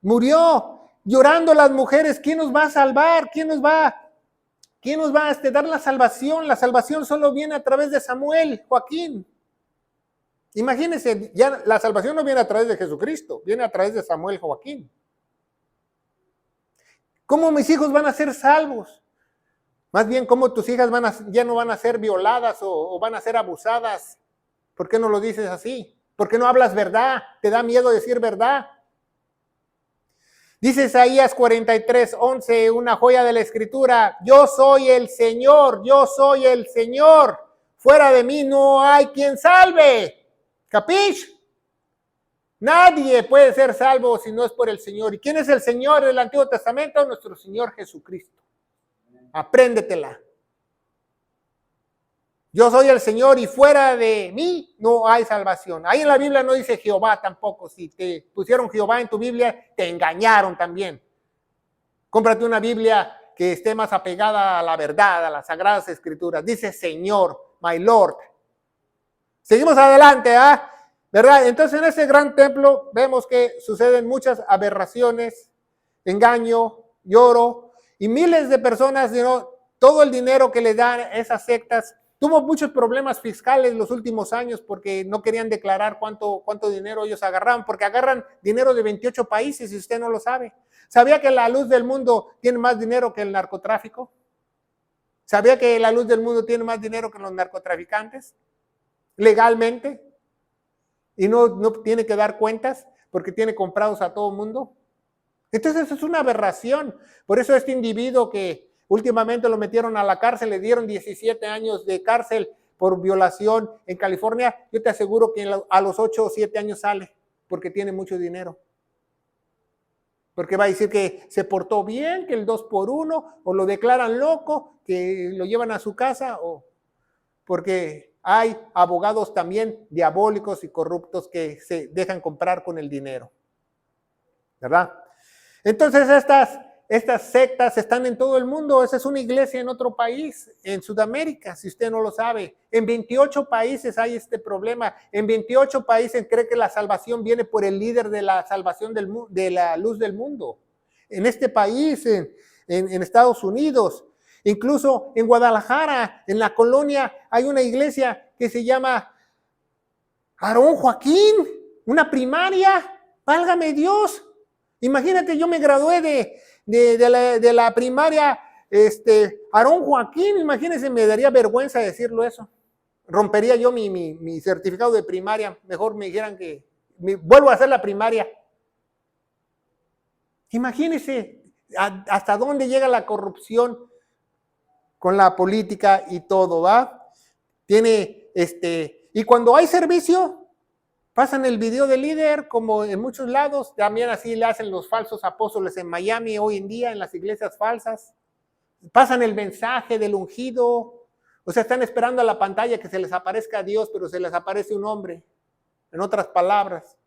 Murió llorando las mujeres. ¿Quién nos va a salvar? ¿Quién nos va a dar la salvación? La salvación solo viene a través de Samuel, Joaquín. Imagínense, ya la salvación no viene a través de Jesucristo, viene a través de Samuel, Joaquín. ¿Cómo mis hijos van a ser salvos? Más bien, cómo tus hijas ya no van a ser violadas o van a ser abusadas. ¿Por qué no lo dices así? ¿Por qué no hablas verdad? ¿Te da miedo decir verdad? Dice Isaías 43:11, una joya de la Escritura: yo soy el Señor, yo soy el Señor. Fuera de mí no hay quien salve. ¿Capish? Nadie puede ser salvo si no es por el Señor. ¿Y quién es el Señor del Antiguo Testamento? Nuestro Señor Jesucristo. Apréndetela. Yo soy el Señor y fuera de mí no hay salvación. Ahí en la Biblia no dice Jehová tampoco. Si te pusieron Jehová en tu Biblia, te engañaron también. Cómprate una Biblia que esté más apegada a la verdad, a las Sagradas Escrituras. Dice Señor, my Lord. Seguimos adelante, ¿ah? ¿Verdad? Entonces en ese gran templo vemos que suceden muchas aberraciones, engaño, lloro, y miles de personas, todo el dinero que le dan esas sectas. Tuvo muchos problemas fiscales los últimos años porque no querían declarar cuánto dinero ellos agarraban, porque agarran dinero de 28 países y usted no lo sabe. ¿Sabía que la luz del mundo tiene más dinero que el narcotráfico? ¿Sabía que la luz del mundo tiene más dinero que los narcotraficantes? Legalmente. Y no tiene que dar cuentas porque tiene comprados a todo el mundo. Entonces eso es una aberración. Por eso este individuo que últimamente lo metieron a la cárcel, le dieron 17 años de cárcel por violación en California, yo te aseguro que a los 8 o 7 años sale, porque tiene mucho dinero. Porque va a decir que se portó bien, que el 2x1, o lo declaran loco, que lo llevan a su casa, o porque hay abogados también diabólicos y corruptos que se dejan comprar con el dinero. ¿Verdad? Entonces estas sectas están en todo el mundo. Esa es una iglesia en otro país, en Sudamérica, si usted no lo sabe. En 28 países hay este problema. En 28 países cree que la salvación viene por el líder de la salvación de la luz del mundo. En este país, en Estados Unidos, incluso en Guadalajara, en la colonia, hay una iglesia que se llama Aarón Joaquín, una primaria. Válgame Dios. Imagínate, yo me gradué de la primaria Aarón Joaquín. Imagínense, me daría vergüenza decirlo eso. Rompería yo mi certificado de primaria. Mejor me dijeran que vuelvo a hacer la primaria. Imagínense hasta dónde llega la corrupción con la política y todo, ¿va? Y cuando hay servicio, pasan el video del líder, como en muchos lados, también así le hacen los falsos apóstoles en Miami hoy en día, en las iglesias falsas. Pasan el mensaje del ungido, o sea, están esperando a la pantalla que se les aparezca a Dios, pero se les aparece un hombre, en otras palabras,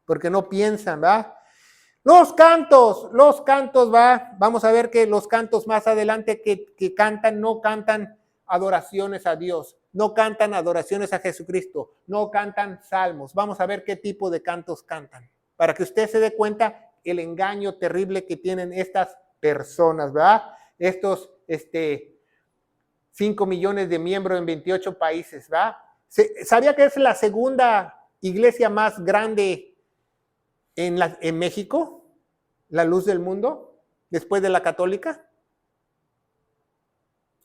porque no piensan, ¿va? Los cantos, ¿va? Vamos a ver que los cantos más adelante que cantan, no cantan adoraciones a Dios, no cantan adoraciones a Jesucristo, no cantan salmos. Vamos a ver qué tipo de cantos cantan, para que usted se dé cuenta el engaño terrible que tienen estas personas, ¿verdad? Estos 5 millones de miembros en 28 países, ¿verdad? ¿Sabía que es la segunda iglesia más grande en México, la luz del mundo, después de la católica?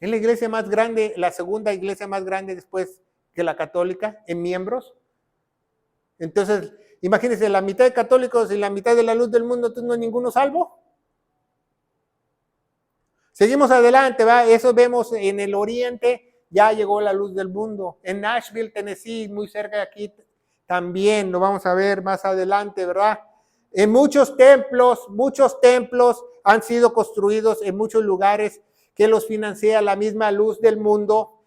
Es la iglesia más grande, la segunda iglesia más grande después que la católica en miembros. Entonces, imagínense, la mitad de católicos y la mitad de la luz del mundo, entonces no hay ninguno salvo. Seguimos adelante, ¿va? Eso vemos en el oriente, ya llegó la luz del mundo. En Nashville, Tennessee, muy cerca de aquí, también lo vamos a ver más adelante, ¿verdad? En muchos templos han sido construidos en muchos lugares que los financia la misma luz del mundo,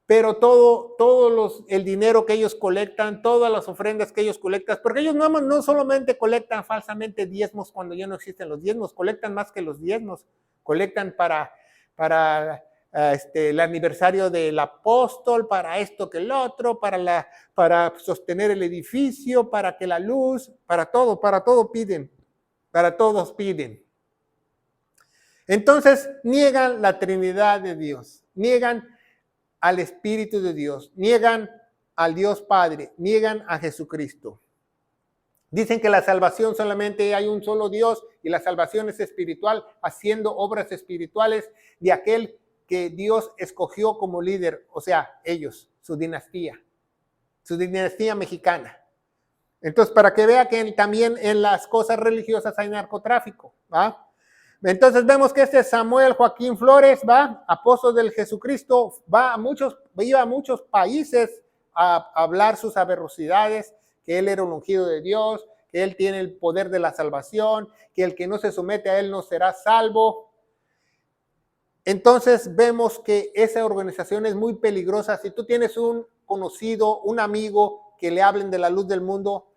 pero el dinero que ellos colectan, todas las ofrendas que ellos colectan, porque ellos no solamente colectan falsamente diezmos cuando ya no existen los diezmos, colectan más que los diezmos, colectan para el aniversario del apóstol, para esto que el otro, para sostener el edificio, para que la luz, para todo piden, para todos piden. Entonces niegan la Trinidad de Dios, niegan al Espíritu de Dios, niegan al Dios Padre, niegan a Jesucristo. Dicen que la salvación solamente hay un solo Dios y la salvación es espiritual, haciendo obras espirituales de aquel que Dios escogió como líder, o sea, ellos, su dinastía mexicana. Entonces, para que vea que también en las cosas religiosas hay narcotráfico, ¿va? Entonces vemos que este Samuel Joaquín Flores, ¿va? Apóstol del Jesucristo, iba a muchos países a hablar sus aberrosidades, que él era un ungido de Dios, que él tiene el poder de la salvación, que el que no se somete a él no será salvo. Entonces vemos que esa organización es muy peligrosa. Si tú tienes un conocido, un amigo que le hablen de la luz del mundo,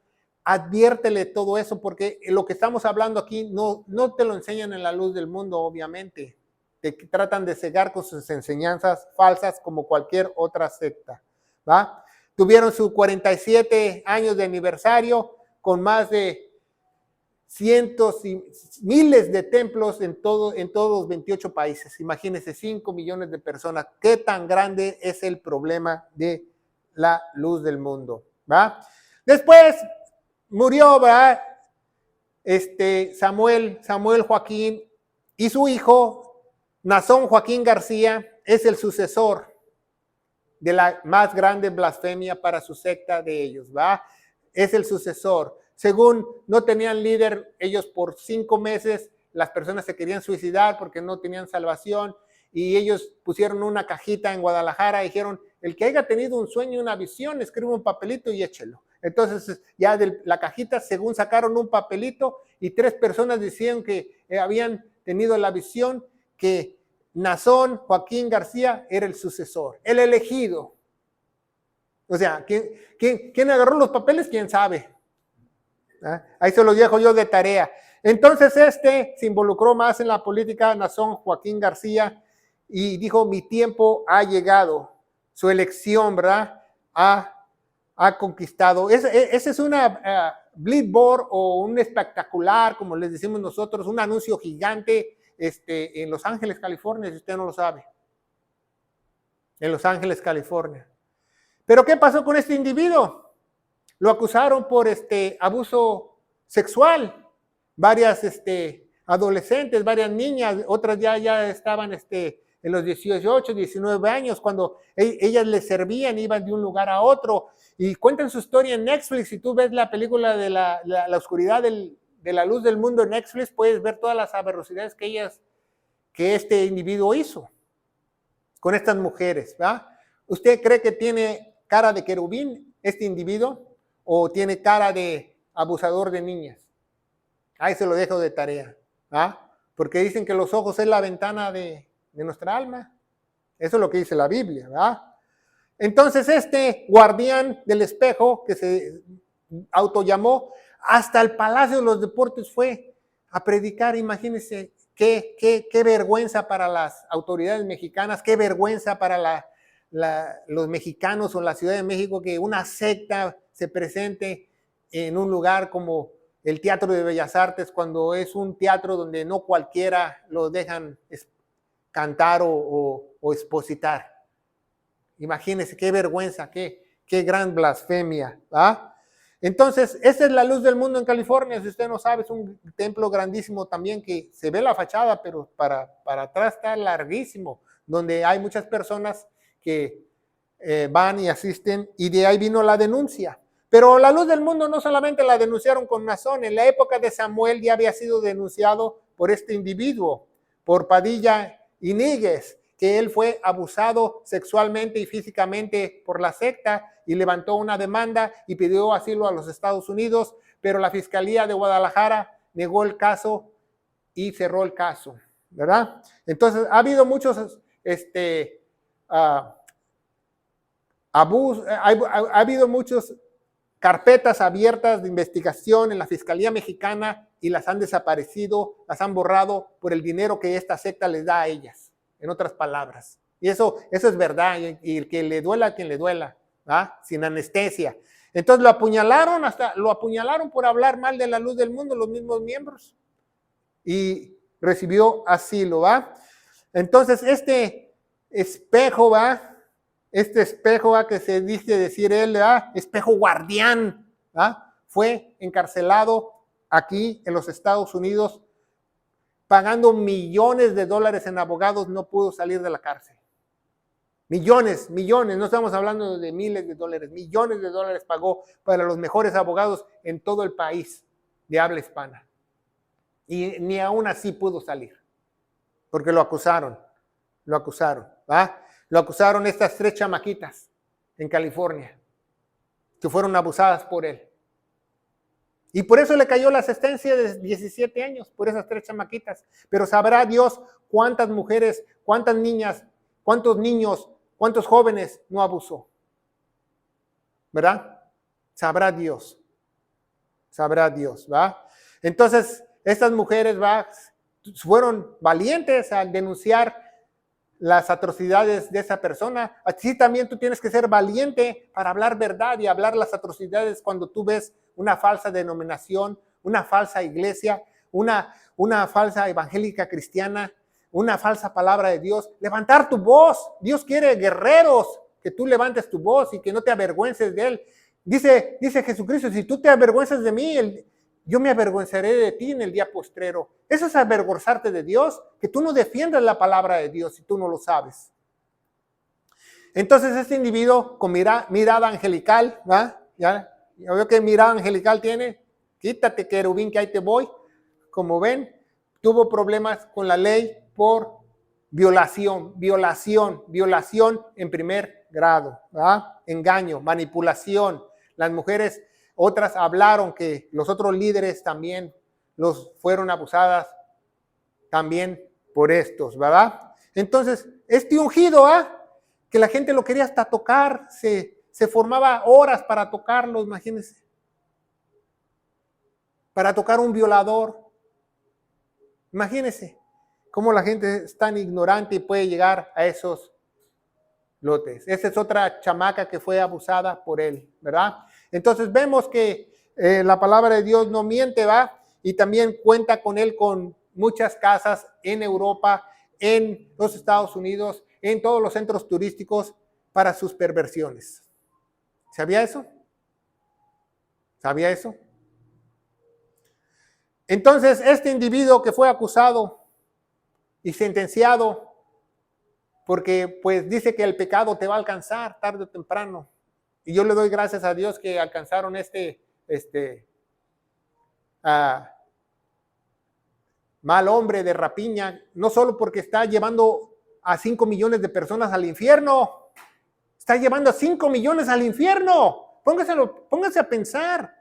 adviértele todo eso, porque lo que estamos hablando aquí no te lo enseñan en la luz del mundo, obviamente. Te tratan de cegar con sus enseñanzas falsas como cualquier otra secta, ¿va? Tuvieron sus 47 años de aniversario con más de cientos y miles de templos en todos los 28 países. Imagínense, 5 millones de personas. ¿Qué tan grande es el problema de la luz del mundo? ¿Va? Después murió, ¿verdad? Samuel Joaquín, y su hijo, Nazón Joaquín García, es el sucesor de la más grande blasfemia para su secta de ellos, ¿va? Es el sucesor. Según no tenían líder, ellos por 5 meses, las personas se querían suicidar porque no tenían salvación, y ellos pusieron una cajita en Guadalajara y dijeron, el que haya tenido un sueño, una visión, escribe un papelito y échelo. Entonces ya de la cajita, según sacaron un papelito, y 3 personas decían que habían tenido la visión que Nazón Joaquín García era el sucesor, el elegido. O sea, ¿quién agarró los papeles? ¿Quién sabe? ¿Ah? Ahí se los dejo yo de tarea. Entonces se involucró más en la política, Nazón Joaquín García, y dijo, mi tiempo ha llegado. Su elección, ¿verdad? Ha conquistado. Esa es una billboard o un espectacular, como les decimos nosotros, un anuncio gigante en Los Ángeles, California, si usted no lo sabe. En Los Ángeles, California. Pero ¿qué pasó con este individuo? Lo acusaron por abuso sexual. Varias adolescentes, varias niñas, otras ya estaban en los 18, 19 años, cuando ellas les servían, iban de un lugar a otro, y cuentan su historia en Netflix. Si tú ves la película de la oscuridad de la luz del mundo en Netflix, puedes ver todas las aberraciones que este individuo hizo con estas mujeres, ¿va? ¿Usted cree que tiene cara de querubín este individuo o tiene cara de abusador de niñas? Ahí se lo dejo de tarea, ¿ah? Porque dicen que los ojos es la ventana de nuestra alma. Eso es lo que dice la Biblia, ¿verdad? Entonces guardián del espejo, que se autollamó, hasta el Palacio de los Deportes fue a predicar. Imagínense qué vergüenza para las autoridades mexicanas, qué vergüenza para los mexicanos o la Ciudad de México, que una secta se presente en un lugar como el Teatro de Bellas Artes, cuando es un teatro donde no cualquiera lo dejan cantar o expositar. Imagínense qué vergüenza, qué gran blasfemia, ¿va? Entonces, esa es la luz del mundo en California. Si usted no sabe, es un templo grandísimo también, que se ve la fachada, pero para atrás está larguísimo, donde hay muchas personas que van y asisten, y de ahí vino la denuncia. Pero la luz del mundo no solamente la denunciaron con Nazón. En la época de Samuel ya había sido denunciado por este individuo, por Padilla Iníguez, que él fue abusado sexualmente y físicamente por la secta, y levantó una demanda y pidió asilo a los Estados Unidos, pero la Fiscalía de Guadalajara negó el caso y cerró el caso, ¿verdad? Entonces ha habido muchos abusos, ha habido muchos carpetas abiertas de investigación en la Fiscalía Mexicana, y las han desaparecido, las han borrado por el dinero que esta secta les da a ellas, en otras palabras. Y eso es verdad, y el que le duela a quien le duela, ¿ah? Sin anestesia. Entonces lo apuñalaron por hablar mal de la luz del mundo, los mismos miembros, y recibió asilo, ¿va? Entonces este espejo, ¿va? Que se dice decir él, ¿verdad? Espejo guardián, ¿verdad? fue encarcelado aquí en los Estados Unidos, pagando millones de dólares en abogados, no pudo salir de la cárcel. Millones, no estamos hablando de miles de dólares, millones de dólares pagó para los mejores abogados en todo el país de habla hispana. Y ni aún así pudo salir, porque lo acusaron, ¿va? Lo acusaron estas 3 chamaquitas en California, que fueron abusadas por él. Y por eso le cayó la sentencia de 17 años, por esas 3 chamaquitas. Pero sabrá Dios cuántas mujeres, cuántas niñas, cuántos niños, cuántos jóvenes no abusó. ¿Verdad? Sabrá Dios, ¿va? Entonces, estas mujeres, ¿va? Fueron valientes al denunciar las atrocidades de esa persona. Así también tú tienes que ser valiente para hablar verdad y hablar las atrocidades cuando tú ves una falsa denominación, una falsa iglesia, una falsa evangélica cristiana, una falsa palabra de Dios. Levantar tu voz. Dios quiere guerreros, que tú levantes tu voz y que no te avergüences de Él. Dice Jesucristo, si tú te avergüenzas de mí, yo me avergonzaré de ti en el día postrero. Eso es avergonzarte de Dios, que tú no defiendas la palabra de Dios si tú no lo sabes. Entonces este individuo con mirada angelical, ¿va? Ya veo que mirada angelical tiene. Quítate, querubín, que ahí te voy. Como ven, tuvo problemas con la ley por violación en primer grado, ¿va? Engaño, manipulación. Las mujeres, otras hablaron que los otros líderes también los fueron abusadas también por estos, ¿verdad? Entonces, este ungido, que la gente lo quería hasta tocar, se formaba horas para tocarlo, imagínense. Para tocar un violador. Imagínense cómo la gente es tan ignorante y puede llegar a esos lotes. Esa es otra chamaca que fue abusada por él, ¿verdad? Entonces vemos que la palabra de Dios no miente, ¿va? Y también cuenta con él con muchas casas en Europa, en los Estados Unidos, en todos los centros turísticos para sus perversiones. ¿Sabía eso? ¿Sabía eso? Entonces, este individuo que fue acusado y sentenciado, porque pues dice que el pecado te va a alcanzar tarde o temprano. Y yo le doy gracias a Dios que alcanzaron mal hombre de rapiña, no solo porque está llevando a 5 millones de personas al infierno, está llevando a 5 millones al infierno. Póngase a pensar.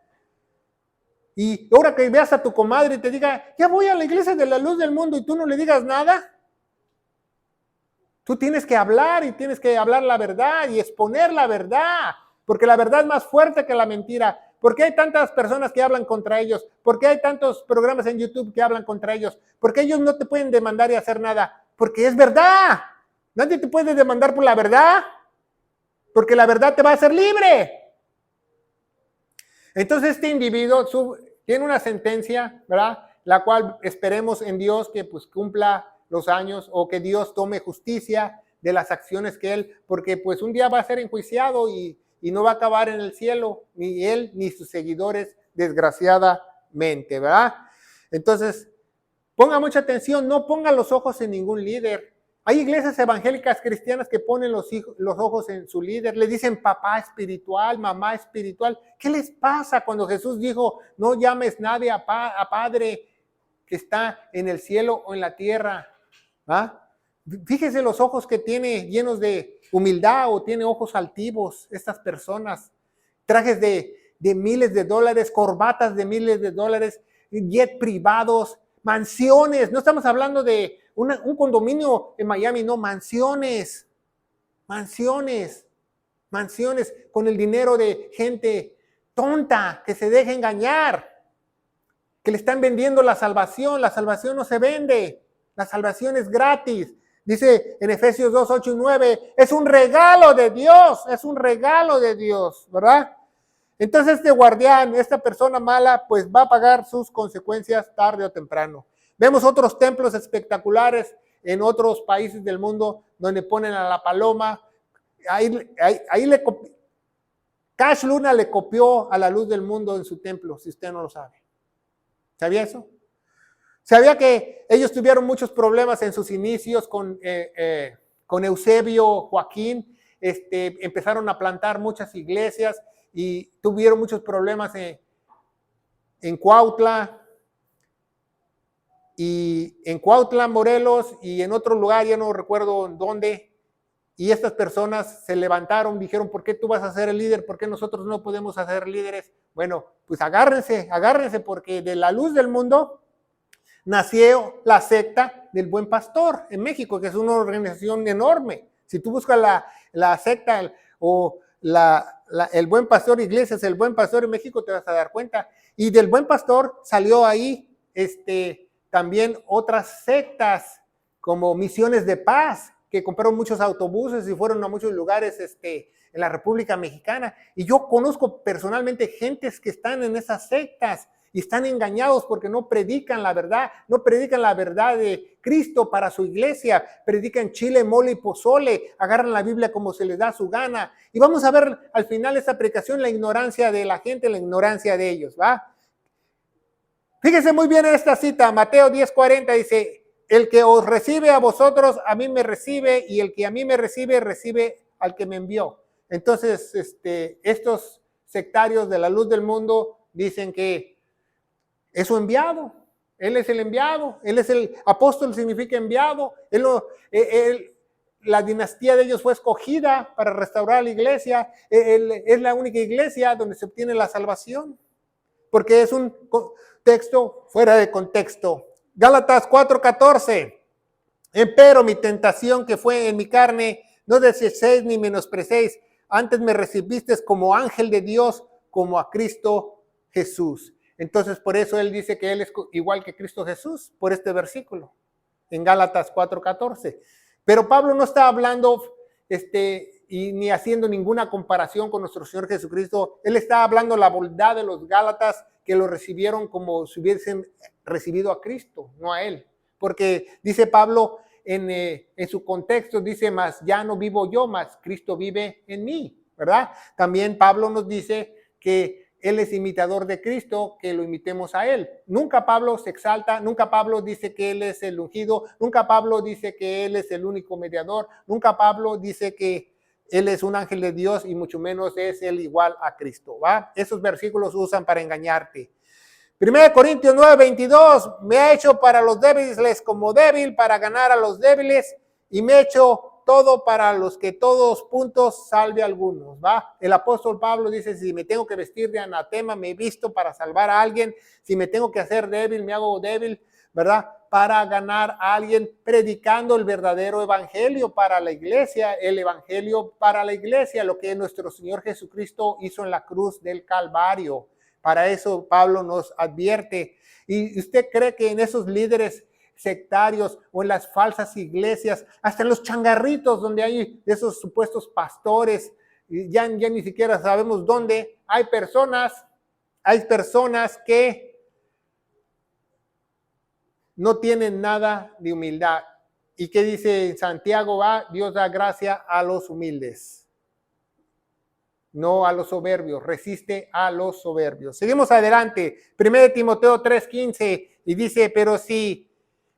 Y ahora que veas a tu comadre y te diga, ya voy a la iglesia de la luz del mundo, y tú no le digas nada. Tú tienes que hablar y tienes que hablar la verdad y exponer la verdad, porque la verdad es más fuerte que la mentira. ¿Por qué hay tantas personas que hablan contra ellos? ¿Por qué hay tantos programas en YouTube que hablan contra ellos? ¿Por qué ellos no te pueden demandar y hacer nada? Porque es verdad. Nadie te puede demandar por la verdad, porque la verdad te va a hacer libre. Entonces este individuo tiene una sentencia, ¿verdad? La cual esperemos en Dios que pues cumpla los años, o que Dios tome justicia de las acciones que él, porque pues un día va a ser enjuiciado y no va a acabar en el cielo, ni él ni sus seguidores, desgraciadamente, ¿verdad? Entonces, ponga mucha atención, no ponga los ojos en ningún líder. Hay iglesias evangélicas cristianas que ponen los ojos en su líder, le dicen papá espiritual, mamá espiritual. ¿Qué les pasa cuando Jesús dijo, no llames nadie a Padre que está en el cielo o en la tierra? Fíjese los ojos que tiene llenos de humildad, o tiene ojos altivos estas personas. Trajes de miles de dólares, corbatas de miles de dólares, jet privados, mansiones. No estamos hablando de un condominio en Miami, no, mansiones con el dinero de gente tonta que se deja engañar, que le están vendiendo la salvación. La salvación no se vende, la salvación es gratis. Dice en Efesios 2, 8 y 9, es un regalo de Dios, ¿verdad? Entonces este guardián, esta persona mala, pues va a pagar sus consecuencias tarde o temprano. Vemos otros templos espectaculares en otros países del mundo donde ponen a la paloma. Ahí Cash Luna le copió a la Luz del Mundo en su templo, si usted no lo sabe. ¿Sabía eso? ¿Sabía que ellos tuvieron muchos problemas en sus inicios con Eusebio Joaquín? Empezaron a plantar muchas iglesias y tuvieron muchos problemas en Cuautla, Morelos, y en otro lugar, ya no recuerdo en dónde. Y estas personas se levantaron, dijeron, ¿por qué tú vas a ser el líder? ¿Por qué nosotros no podemos ser líderes? Bueno, pues agárrense, porque de la Luz del Mundo nació la secta del Buen Pastor en México, que es una organización enorme. Si tú buscas la secta o el Buen Pastor, iglesias, el Buen Pastor en México, te vas a dar cuenta. Y del Buen Pastor salió ahí también otras sectas como Misiones de Paz, que compraron muchos autobuses y fueron a muchos lugares en la República Mexicana. Y yo conozco personalmente gentes que están en esas sectas y están engañados porque no predican la verdad de Cristo para su iglesia, predican chile, mole y pozole, agarran la Biblia como se les da su gana. Y vamos a ver al final de esta predicación la ignorancia de la gente, la ignorancia de ellos, ¿va? Fíjense muy bien en esta cita, Mateo 10:40 dice, el que os recibe a vosotros, a mí me recibe, y el que a mí me recibe, recibe al que me envió. Entonces, estos sectarios de la Luz del Mundo dicen que es su enviado, él es el enviado, él es el apóstol, significa enviado, la dinastía de ellos fue escogida para restaurar la iglesia, es la única iglesia donde se obtiene la salvación, porque es un texto fuera de contexto. Gálatas 4:14, empero mi tentación que fue en mi carne, no desechéis ni menosprecéis, antes me recibisteis como ángel de Dios, como a Cristo Jesús. Entonces, por eso él dice que él es igual que Cristo Jesús, por este versículo, en Gálatas 4:14. Pero Pablo no está hablando y ni haciendo ninguna comparación con nuestro Señor Jesucristo. Él está hablando la bondad de los Gálatas que lo recibieron como si hubiesen recibido a Cristo, no a él. Porque dice Pablo en su contexto, dice, mas ya no vivo yo, mas Cristo vive en mí, ¿verdad? También Pablo nos dice que él es imitador de Cristo, que lo imitemos a él. Nunca Pablo se exalta, nunca Pablo dice que él es el ungido, nunca Pablo dice que él es el único mediador, nunca Pablo dice que él es un ángel de Dios y mucho menos es él igual a Cristo, ¿va? Esos versículos usan para engañarte. 1 Corintios 9:22, me ha hecho para los débiles como débil, para ganar a los débiles, y me ha hecho todo para los que todos puntos salve a algunos, ¿va? El apóstol Pablo dice, si me tengo que vestir de anatema, me he visto para salvar a alguien, si me tengo que hacer débil, me hago débil, ¿verdad? Para ganar a alguien, predicando el verdadero evangelio para la iglesia, el evangelio para la iglesia, lo que nuestro Señor Jesucristo hizo en la cruz del Calvario. Para eso Pablo nos advierte. ¿Y usted cree que en esos líderes sectarios o en las falsas iglesias, hasta en los changarritos donde hay esos supuestos pastores, ya ni siquiera sabemos dónde, hay personas que no tienen nada de humildad? ¿Y qué dice Santiago? Dios da gracia a los humildes, no a los soberbios, resiste a los soberbios. Seguimos adelante, 1 Timoteo 3:15, y dice, pero si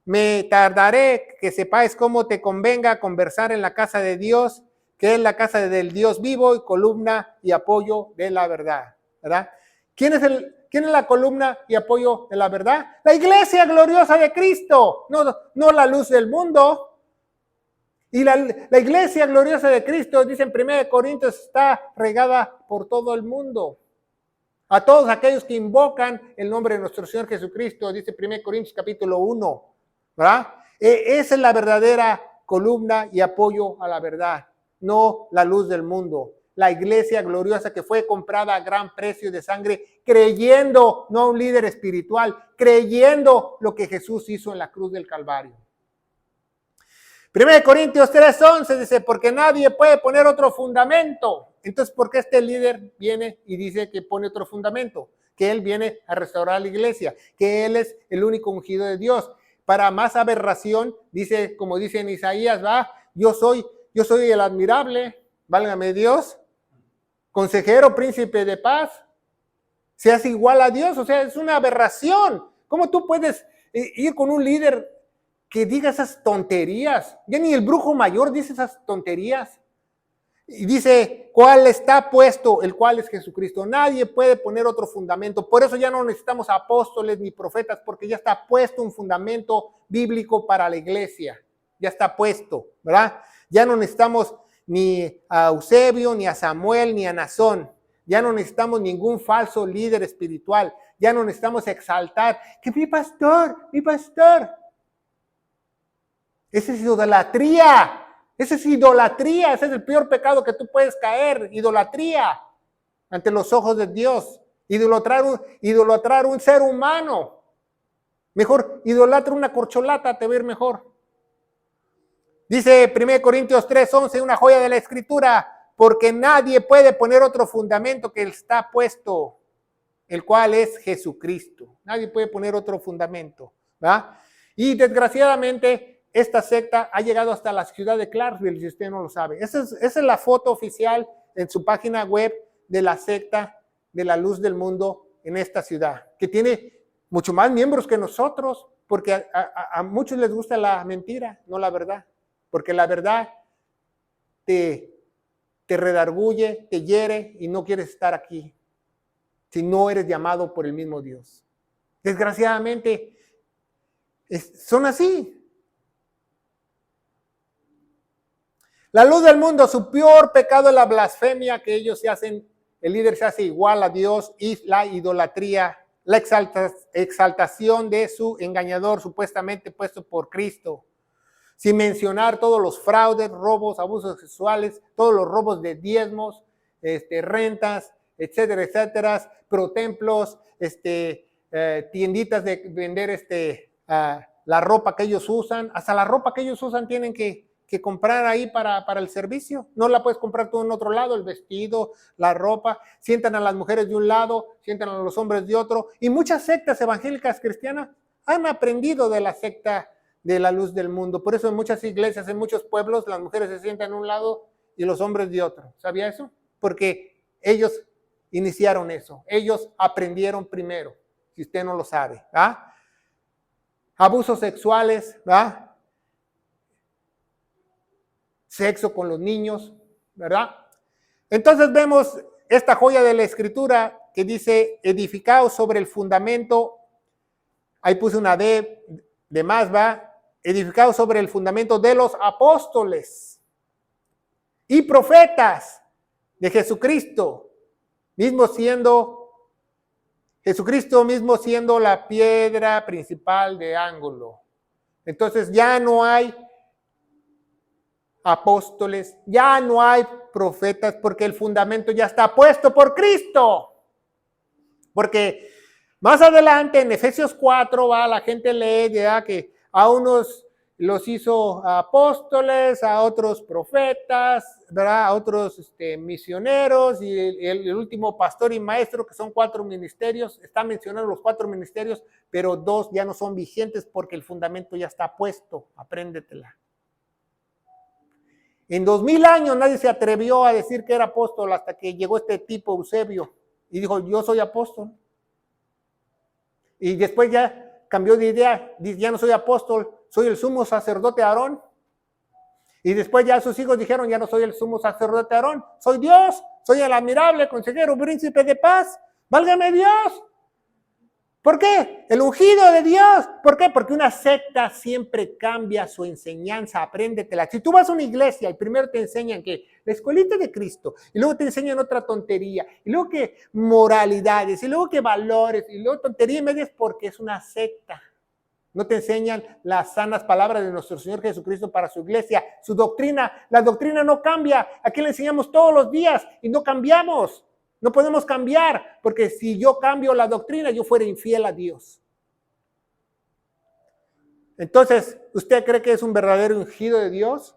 me tardaré, que sepáis cómo te convenga conversar en la casa de Dios, que es la casa del Dios vivo y columna y apoyo de la verdad, ¿verdad? ¿Quién es la columna y apoyo de la verdad? La iglesia gloriosa de Cristo, no la luz del mundo. Y la iglesia gloriosa de Cristo, dice en 1 Corintios, está regada por todo el mundo. A todos aquellos que invocan el nombre de nuestro Señor Jesucristo, dice 1 Corintios capítulo 1, ¿verdad? Esa es la verdadera columna y apoyo a la verdad, no la luz del mundo. La iglesia gloriosa que fue comprada a gran precio de sangre, creyendo, no a un líder espiritual, creyendo lo que Jesús hizo en la cruz del Calvario. 1 Corintios 3:11 dice, porque nadie puede poner otro fundamento. Entonces, ¿por qué este líder viene y dice que pone otro fundamento? Que él viene a restaurar la iglesia, que él es el único ungido de Dios. Para más aberración, dice, como dice en Isaías, yo soy el admirable, válgame Dios. consejero, príncipe de paz, seas igual a Dios. O sea, es una aberración. ¿Cómo tú puedes ir con un líder que diga esas tonterías? Ya ni el brujo mayor dice esas tonterías. Y dice, ¿cuál está puesto? El cual es Jesucristo. Nadie puede poner otro fundamento. Por eso ya no necesitamos apóstoles ni profetas, porque ya está puesto un fundamento bíblico para la iglesia. Ya está puesto, ¿verdad? Ya no necesitamos ni a Eusebio, ni a Samuel, ni a Nazón. Ya no necesitamos ningún falso líder espiritual. Ya no necesitamos exaltar que mi pastor, mi pastor. Esa es idolatría. Esa es idolatría. Ese es el peor pecado que tú puedes caer. Idolatría ante los ojos de Dios. Idolatrar un ser humano. Mejor, idolatra una corcholata, te va a ir mejor. Dice 1 Corintios 3:11, una joya de la Escritura, porque nadie puede poner otro fundamento que está puesto, el cual es Jesucristo. Nadie puede poner otro fundamento, ¿verdad? Y desgraciadamente, esta secta ha llegado hasta la ciudad de Clarksville, si usted no lo sabe. Esa es la foto oficial en su página web de la secta de la luz del mundo en esta ciudad, que tiene mucho más miembros que nosotros, porque a muchos les gusta la mentira, no la verdad. Porque la verdad te redarguye, te hiere y no quieres estar aquí si no eres llamado por el mismo Dios. Desgraciadamente, son así. La luz del mundo, su peor pecado es la blasfemia, que ellos se hacen, el líder se hace igual a Dios, y la idolatría, la exaltación de su engañador supuestamente puesto por Cristo. Sin mencionar todos los fraudes, robos, abusos sexuales, todos los robos de diezmos, rentas, etcétera, etcétera, protemplos, tienditas de vender la ropa que ellos usan. Hasta la ropa que ellos usan tienen que comprar ahí para el servicio. No la puedes comprar tú en otro lado, el vestido, la ropa. Sientan a las mujeres de un lado, sientan a los hombres de otro. Y muchas sectas evangélicas cristianas han aprendido de la secta de la luz del mundo. Por eso en muchas iglesias, en muchos pueblos, las mujeres se sientan de un lado y los hombres de otro. ¿Sabía eso? Porque ellos iniciaron eso. Ellos aprendieron primero, si usted no lo sabe. ¿verdad? Abusos sexuales, ¿verdad? Sexo con los niños, ¿verdad? Entonces vemos esta joya de la Escritura que dice, edificados sobre el fundamento, ahí puse una D de más, ¿va? Edificados sobre el fundamento de los apóstoles y profetas de Jesucristo, Jesucristo mismo siendo la piedra principal de ángulo. Entonces ya no hay apóstoles, ya no hay profetas, porque el fundamento ya está puesto por Cristo. Porque más adelante en Efesios 4 la gente lee ya que a unos los hizo apóstoles, a otros profetas, ¿verdad? A otros misioneros, y el último pastor y maestro, que son 4 ministerios. Están mencionando los 4 ministerios, pero 2 ya no son vigentes porque el fundamento ya está puesto. Apréndetela. En 2000 años nadie se atrevió a decir que era apóstol hasta que llegó este tipo Eusebio y dijo, yo soy apóstol. Y después ya cambió de idea, dice, ya no soy apóstol, soy el sumo sacerdote Aarón. Y después ya sus hijos dijeron, ya no soy el sumo sacerdote Aarón, soy Dios, soy el admirable consejero, príncipe de paz, válgame Dios. ¿Por qué? El ungido de Dios. ¿Por qué? Porque una secta siempre cambia su enseñanza, apréndetela. Si tú vas a una iglesia y primero te enseñan que la escuelita de Cristo, y luego te enseñan otra tontería, y luego que moralidades, y luego que valores, y luego tontería y media, es porque es una secta. No te enseñan las sanas palabras de nuestro Señor Jesucristo para su iglesia, su doctrina. La doctrina no cambia. Aquí le enseñamos todos los días y no cambiamos. No podemos cambiar, porque si yo cambio la doctrina, yo fuera infiel a Dios. Entonces, ¿usted cree que es un verdadero ungido de Dios?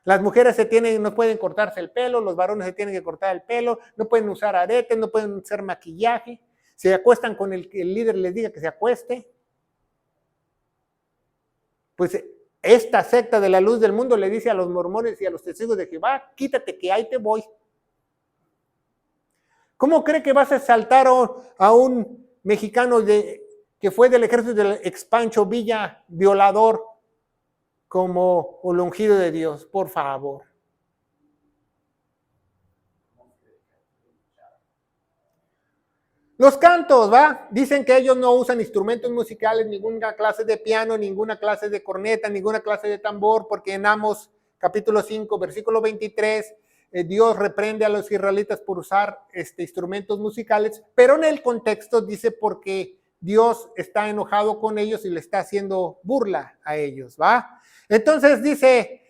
Las mujeres no pueden cortarse el pelo, los varones se tienen que cortar el pelo, no pueden usar aretes, no pueden usar maquillaje, se acuestan con el líder les diga que se acueste. Pues esta secta de la luz del mundo le dice a los mormones y a los testigos de Jehová, quítate que ahí te voy. ¿Cómo cree que vas a exaltar a un mexicano que fue del ejército del ex Pancho Villa, violador, como el ungido de Dios? Por favor. Los cantos, ¿va? Dicen que ellos no usan instrumentos musicales, ninguna clase de piano, ninguna clase de corneta, ninguna clase de tambor, porque en Amos capítulo 5, versículo 23, Dios reprende a los israelitas por usar instrumentos musicales, pero en el contexto dice porque Dios está enojado con ellos y le está haciendo burla a ellos, ¿va? Entonces dice,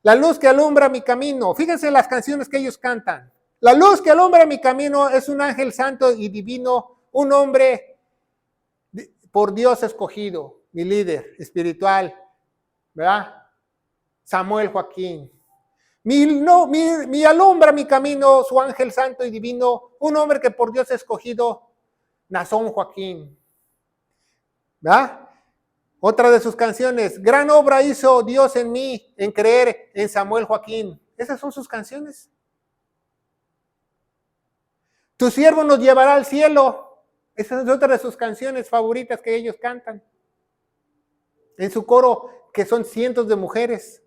la luz que alumbra mi camino. Fíjense las canciones que ellos cantan. La luz que alumbra mi camino es un ángel santo y divino, un hombre por Dios escogido, mi líder espiritual, ¿verdad? Samuel Joaquín. Mi alumbra mi camino, su ángel santo y divino, un hombre que por Dios escogido, Nazón Joaquín. ¿Verdad? Otra de sus canciones, gran obra hizo Dios en mí, en creer en Samuel Joaquín. Esas son sus canciones. Tu siervo nos llevará al cielo. Esa es otra de sus canciones favoritas que ellos cantan. En su coro, que son cientos de mujeres.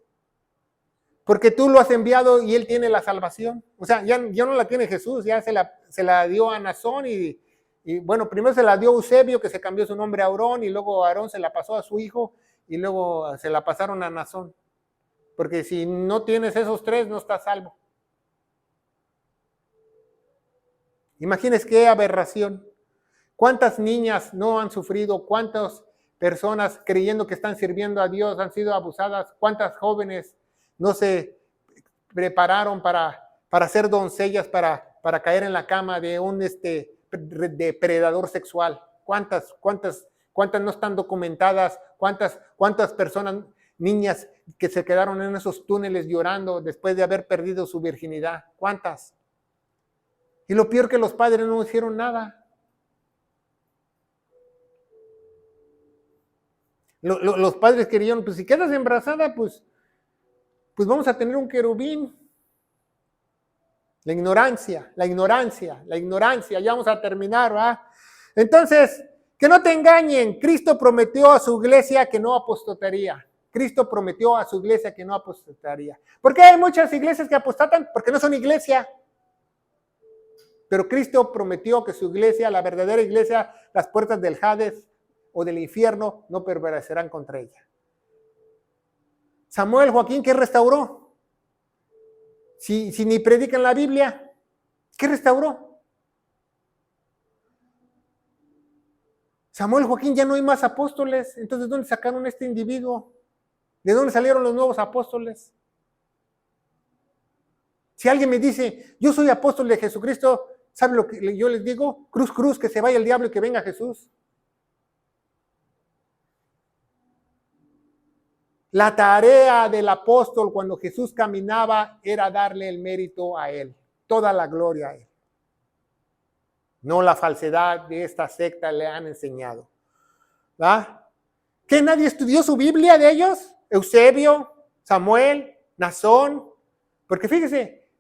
Porque tú lo has enviado y él tiene la salvación. O sea, ya no la tiene Jesús, ya se la dio a Nazón y bueno, primero se la dio a Eusebio, que se cambió su nombre a Aarón, y luego Aarón se la pasó a su hijo y luego se la pasaron a Nazón. Porque si no tienes esos tres, no estás salvo. Imagínense qué aberración. ¿Cuántas niñas no han sufrido? ¿Cuántas personas creyendo que están sirviendo a Dios han sido abusadas? ¿Cuántas jóvenes no se prepararon para ser doncellas, para caer en la cama de un depredador sexual? ¿Cuántas no están documentadas? ¿Cuántas personas, niñas, que se quedaron en esos túneles llorando después de haber perdido su virginidad? ¿Cuántas? Y lo peor que los padres no hicieron nada. Los padres querían, pues si quedas embarazada, pues vamos a tener un querubín. La ignorancia, ya vamos a terminar, ¿verdad? Entonces, que no te engañen, Cristo prometió a su iglesia que no apostataría. Cristo prometió a su iglesia que no apostataría. ¿Por qué hay muchas iglesias que apostatan? Porque no son iglesia. Pero Cristo prometió que su iglesia, la verdadera iglesia, las puertas del Hades o del infierno no prevalecerán contra ella. Samuel Joaquín, ¿qué restauró? Si ni predican la Biblia, ¿qué restauró? Samuel Joaquín, ya no hay más apóstoles. Entonces, ¿dónde sacaron este individuo? ¿De dónde salieron los nuevos apóstoles? Si alguien me dice, yo soy apóstol de Jesucristo, ¿sabe lo que yo les digo? Cruz, cruz, que se vaya el diablo y que venga Jesús. La tarea del apóstol cuando Jesús caminaba era darle el mérito a él, toda la gloria a él. No la falsedad de esta secta le han enseñado. ¿Va? ¿Que nadie estudió su Biblia de ellos? Eusebio, Samuel, Nazón. Porque fíjese,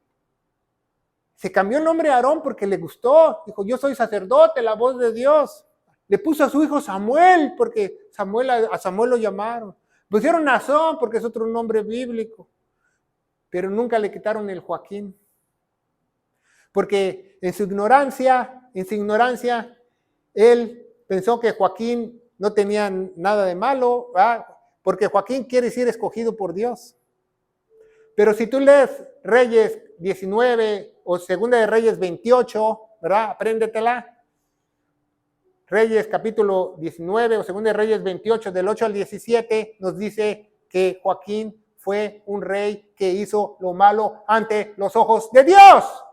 se cambió el nombre a Aarón porque le gustó. Dijo, yo soy sacerdote, la voz de Dios. Le puso a su hijo Samuel porque a Samuel lo llamaron. Pusieron Nazón porque es otro nombre bíblico. Pero nunca le quitaron el Joaquín. Porque en su ignorancia, él pensó que Joaquín no tenía nada de malo, ¿verdad? Porque Joaquín quiere decir escogido por Dios. Pero si tú lees Reyes 19 o Segunda de Reyes 28, ¿verdad? Apréndetela. Reyes capítulo 19 o Segunda de Reyes 28, del 8 al 17, nos dice que Joaquín fue un rey que hizo lo malo ante los ojos de Dios.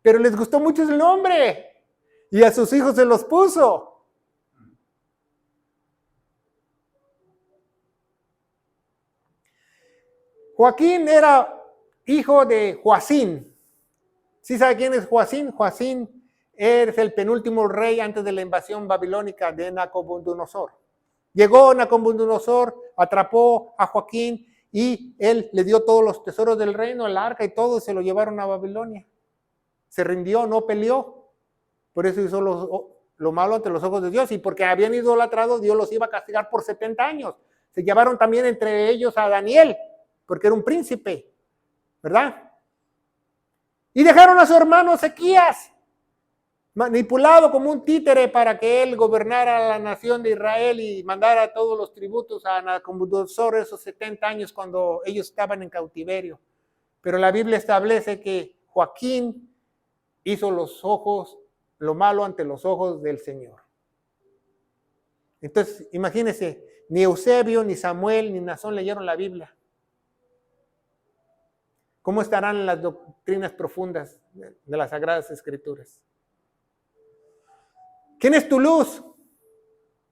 Pero les gustó mucho el nombre y a sus hijos se los puso. Joaquín era hijo de Joacín. ¿Sí sabe quién es Joacín? Joacín es el penúltimo rey antes de la invasión babilónica de Nabucodonosor. Llegó Nabucodonosor, atrapó a Joaquín y él le dio todos los tesoros del reino, el arca y todo, y se lo llevaron a Babilonia. se rindió, no peleó. Por eso hizo lo malo ante los ojos de Dios. Y porque habían idolatrado, Dios los iba a castigar por 70 años. Se llevaron también entre ellos a Daniel, porque era un príncipe, ¿verdad? Y dejaron a su hermano Ezequías, manipulado como un títere para que él gobernara la nación de Israel y mandara todos los tributos a Nabucodonosor esos 70 años cuando ellos estaban en cautiverio. Pero la Biblia establece que Joaquín hizo lo malo ante los ojos del Señor. Entonces, imagínense, ni Eusebio, ni Samuel, ni Nazón leyeron la Biblia. ¿Cómo estarán las doctrinas profundas de las Sagradas Escrituras? ¿Quién es tu luz?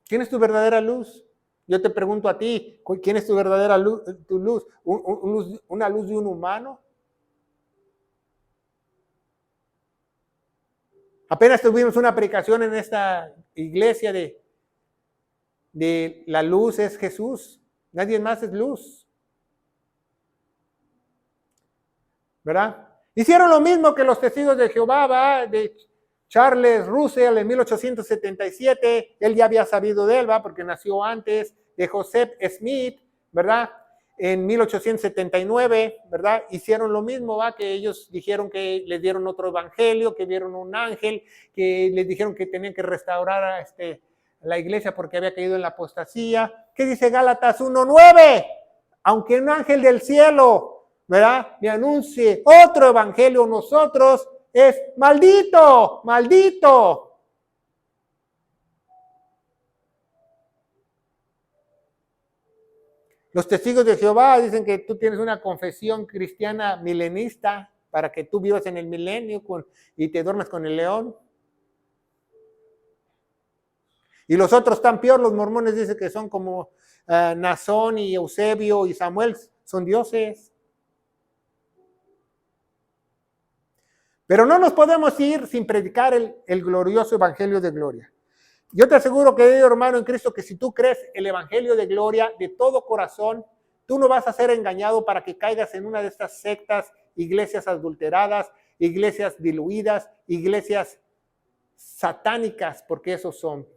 ¿Quién es tu verdadera luz? Yo te pregunto a ti, ¿quién es tu verdadera luz? ¿Tu luz? ¿Una luz de un humano? Apenas tuvimos una predicación en esta iglesia de la luz es Jesús. Nadie más es luz. ¿Verdad? Hicieron lo mismo que los testigos de Jehová, ¿va? De Charles Russell en 1877, él ya había sabido de él, ¿va? Porque nació antes, de Joseph Smith, ¿verdad? En 1879, ¿verdad? Hicieron lo mismo, ¿va? Que ellos dijeron que les dieron otro evangelio, que vieron un ángel, que les dijeron que tenían que restaurar a la iglesia porque había caído en la apostasía. ¿Qué dice Gálatas 1:9? Aunque un ángel del cielo, ¿verdad? Me anuncie otro evangelio, nosotros es maldito, maldito. Los testigos de Jehová dicen que tú tienes una confesión cristiana milenista para que tú vivas en el milenio y te duermes con el león. Y los otros están peor, los mormones dicen que son como Nazón y Eusebio y Samuel, son dioses. Pero no nos podemos ir sin predicar el glorioso evangelio de gloria. Yo te aseguro, querido hermano en Cristo, que si tú crees el evangelio de gloria de todo corazón, tú no vas a ser engañado para que caigas en una de estas sectas, iglesias adulteradas, iglesias diluidas, iglesias satánicas, porque esos son.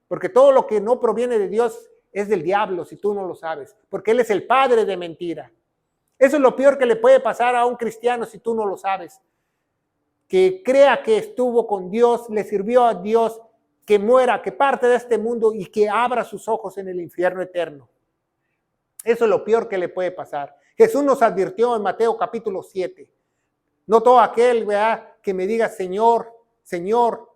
Porque todo lo que no proviene de Dios es del diablo, si tú no lo sabes, porque él es el padre de mentira. Eso es lo peor que le puede pasar a un cristiano si tú no lo sabes. Que crea que estuvo con Dios, le sirvió a Dios, que muera, que parte de este mundo y que abra sus ojos en el infierno eterno. Eso es lo peor que le puede pasar. Jesús nos advirtió en Mateo capítulo 7. No todo aquel, ¿verdad?, que me diga Señor, Señor,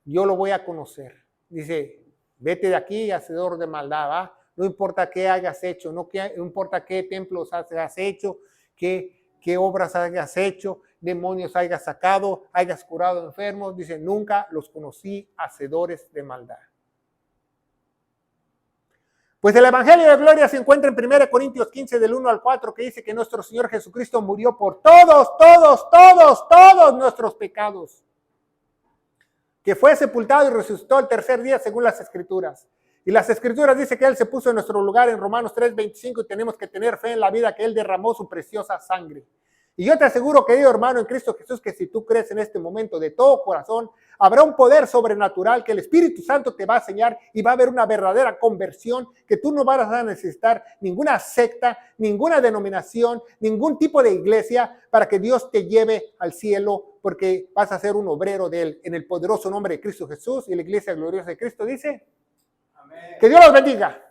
yo lo voy a conocer. Dice, vete de aquí, hacedor de maldad, ¿va? No importa qué hayas hecho, no importa qué templos hayas hecho, qué obras hayas hecho, demonios hayas sacado, hayas curado enfermos. Dice, nunca los conocí, hacedores de maldad. Pues el evangelio de gloria se encuentra en 1 Corintios 15 del 1 al 4, que dice que nuestro Señor Jesucristo murió por todos nuestros pecados, que fue sepultado y resucitó el tercer día según las Escrituras. Y las Escrituras dicen que Él se puso en nuestro lugar en Romanos 3:25 y tenemos que tener fe en la vida que Él derramó su preciosa sangre. Y yo te aseguro, querido hermano en Cristo Jesús, que si tú crees en este momento de todo corazón, habrá un poder sobrenatural que el Espíritu Santo te va a enseñar y va a haber una verdadera conversión, que tú no vas a necesitar ninguna secta, ninguna denominación, ningún tipo de iglesia para que Dios te lleve al cielo, porque vas a ser un obrero de Él. En el poderoso nombre de Cristo Jesús y la iglesia gloriosa de Cristo dice, amén. Que Dios los bendiga.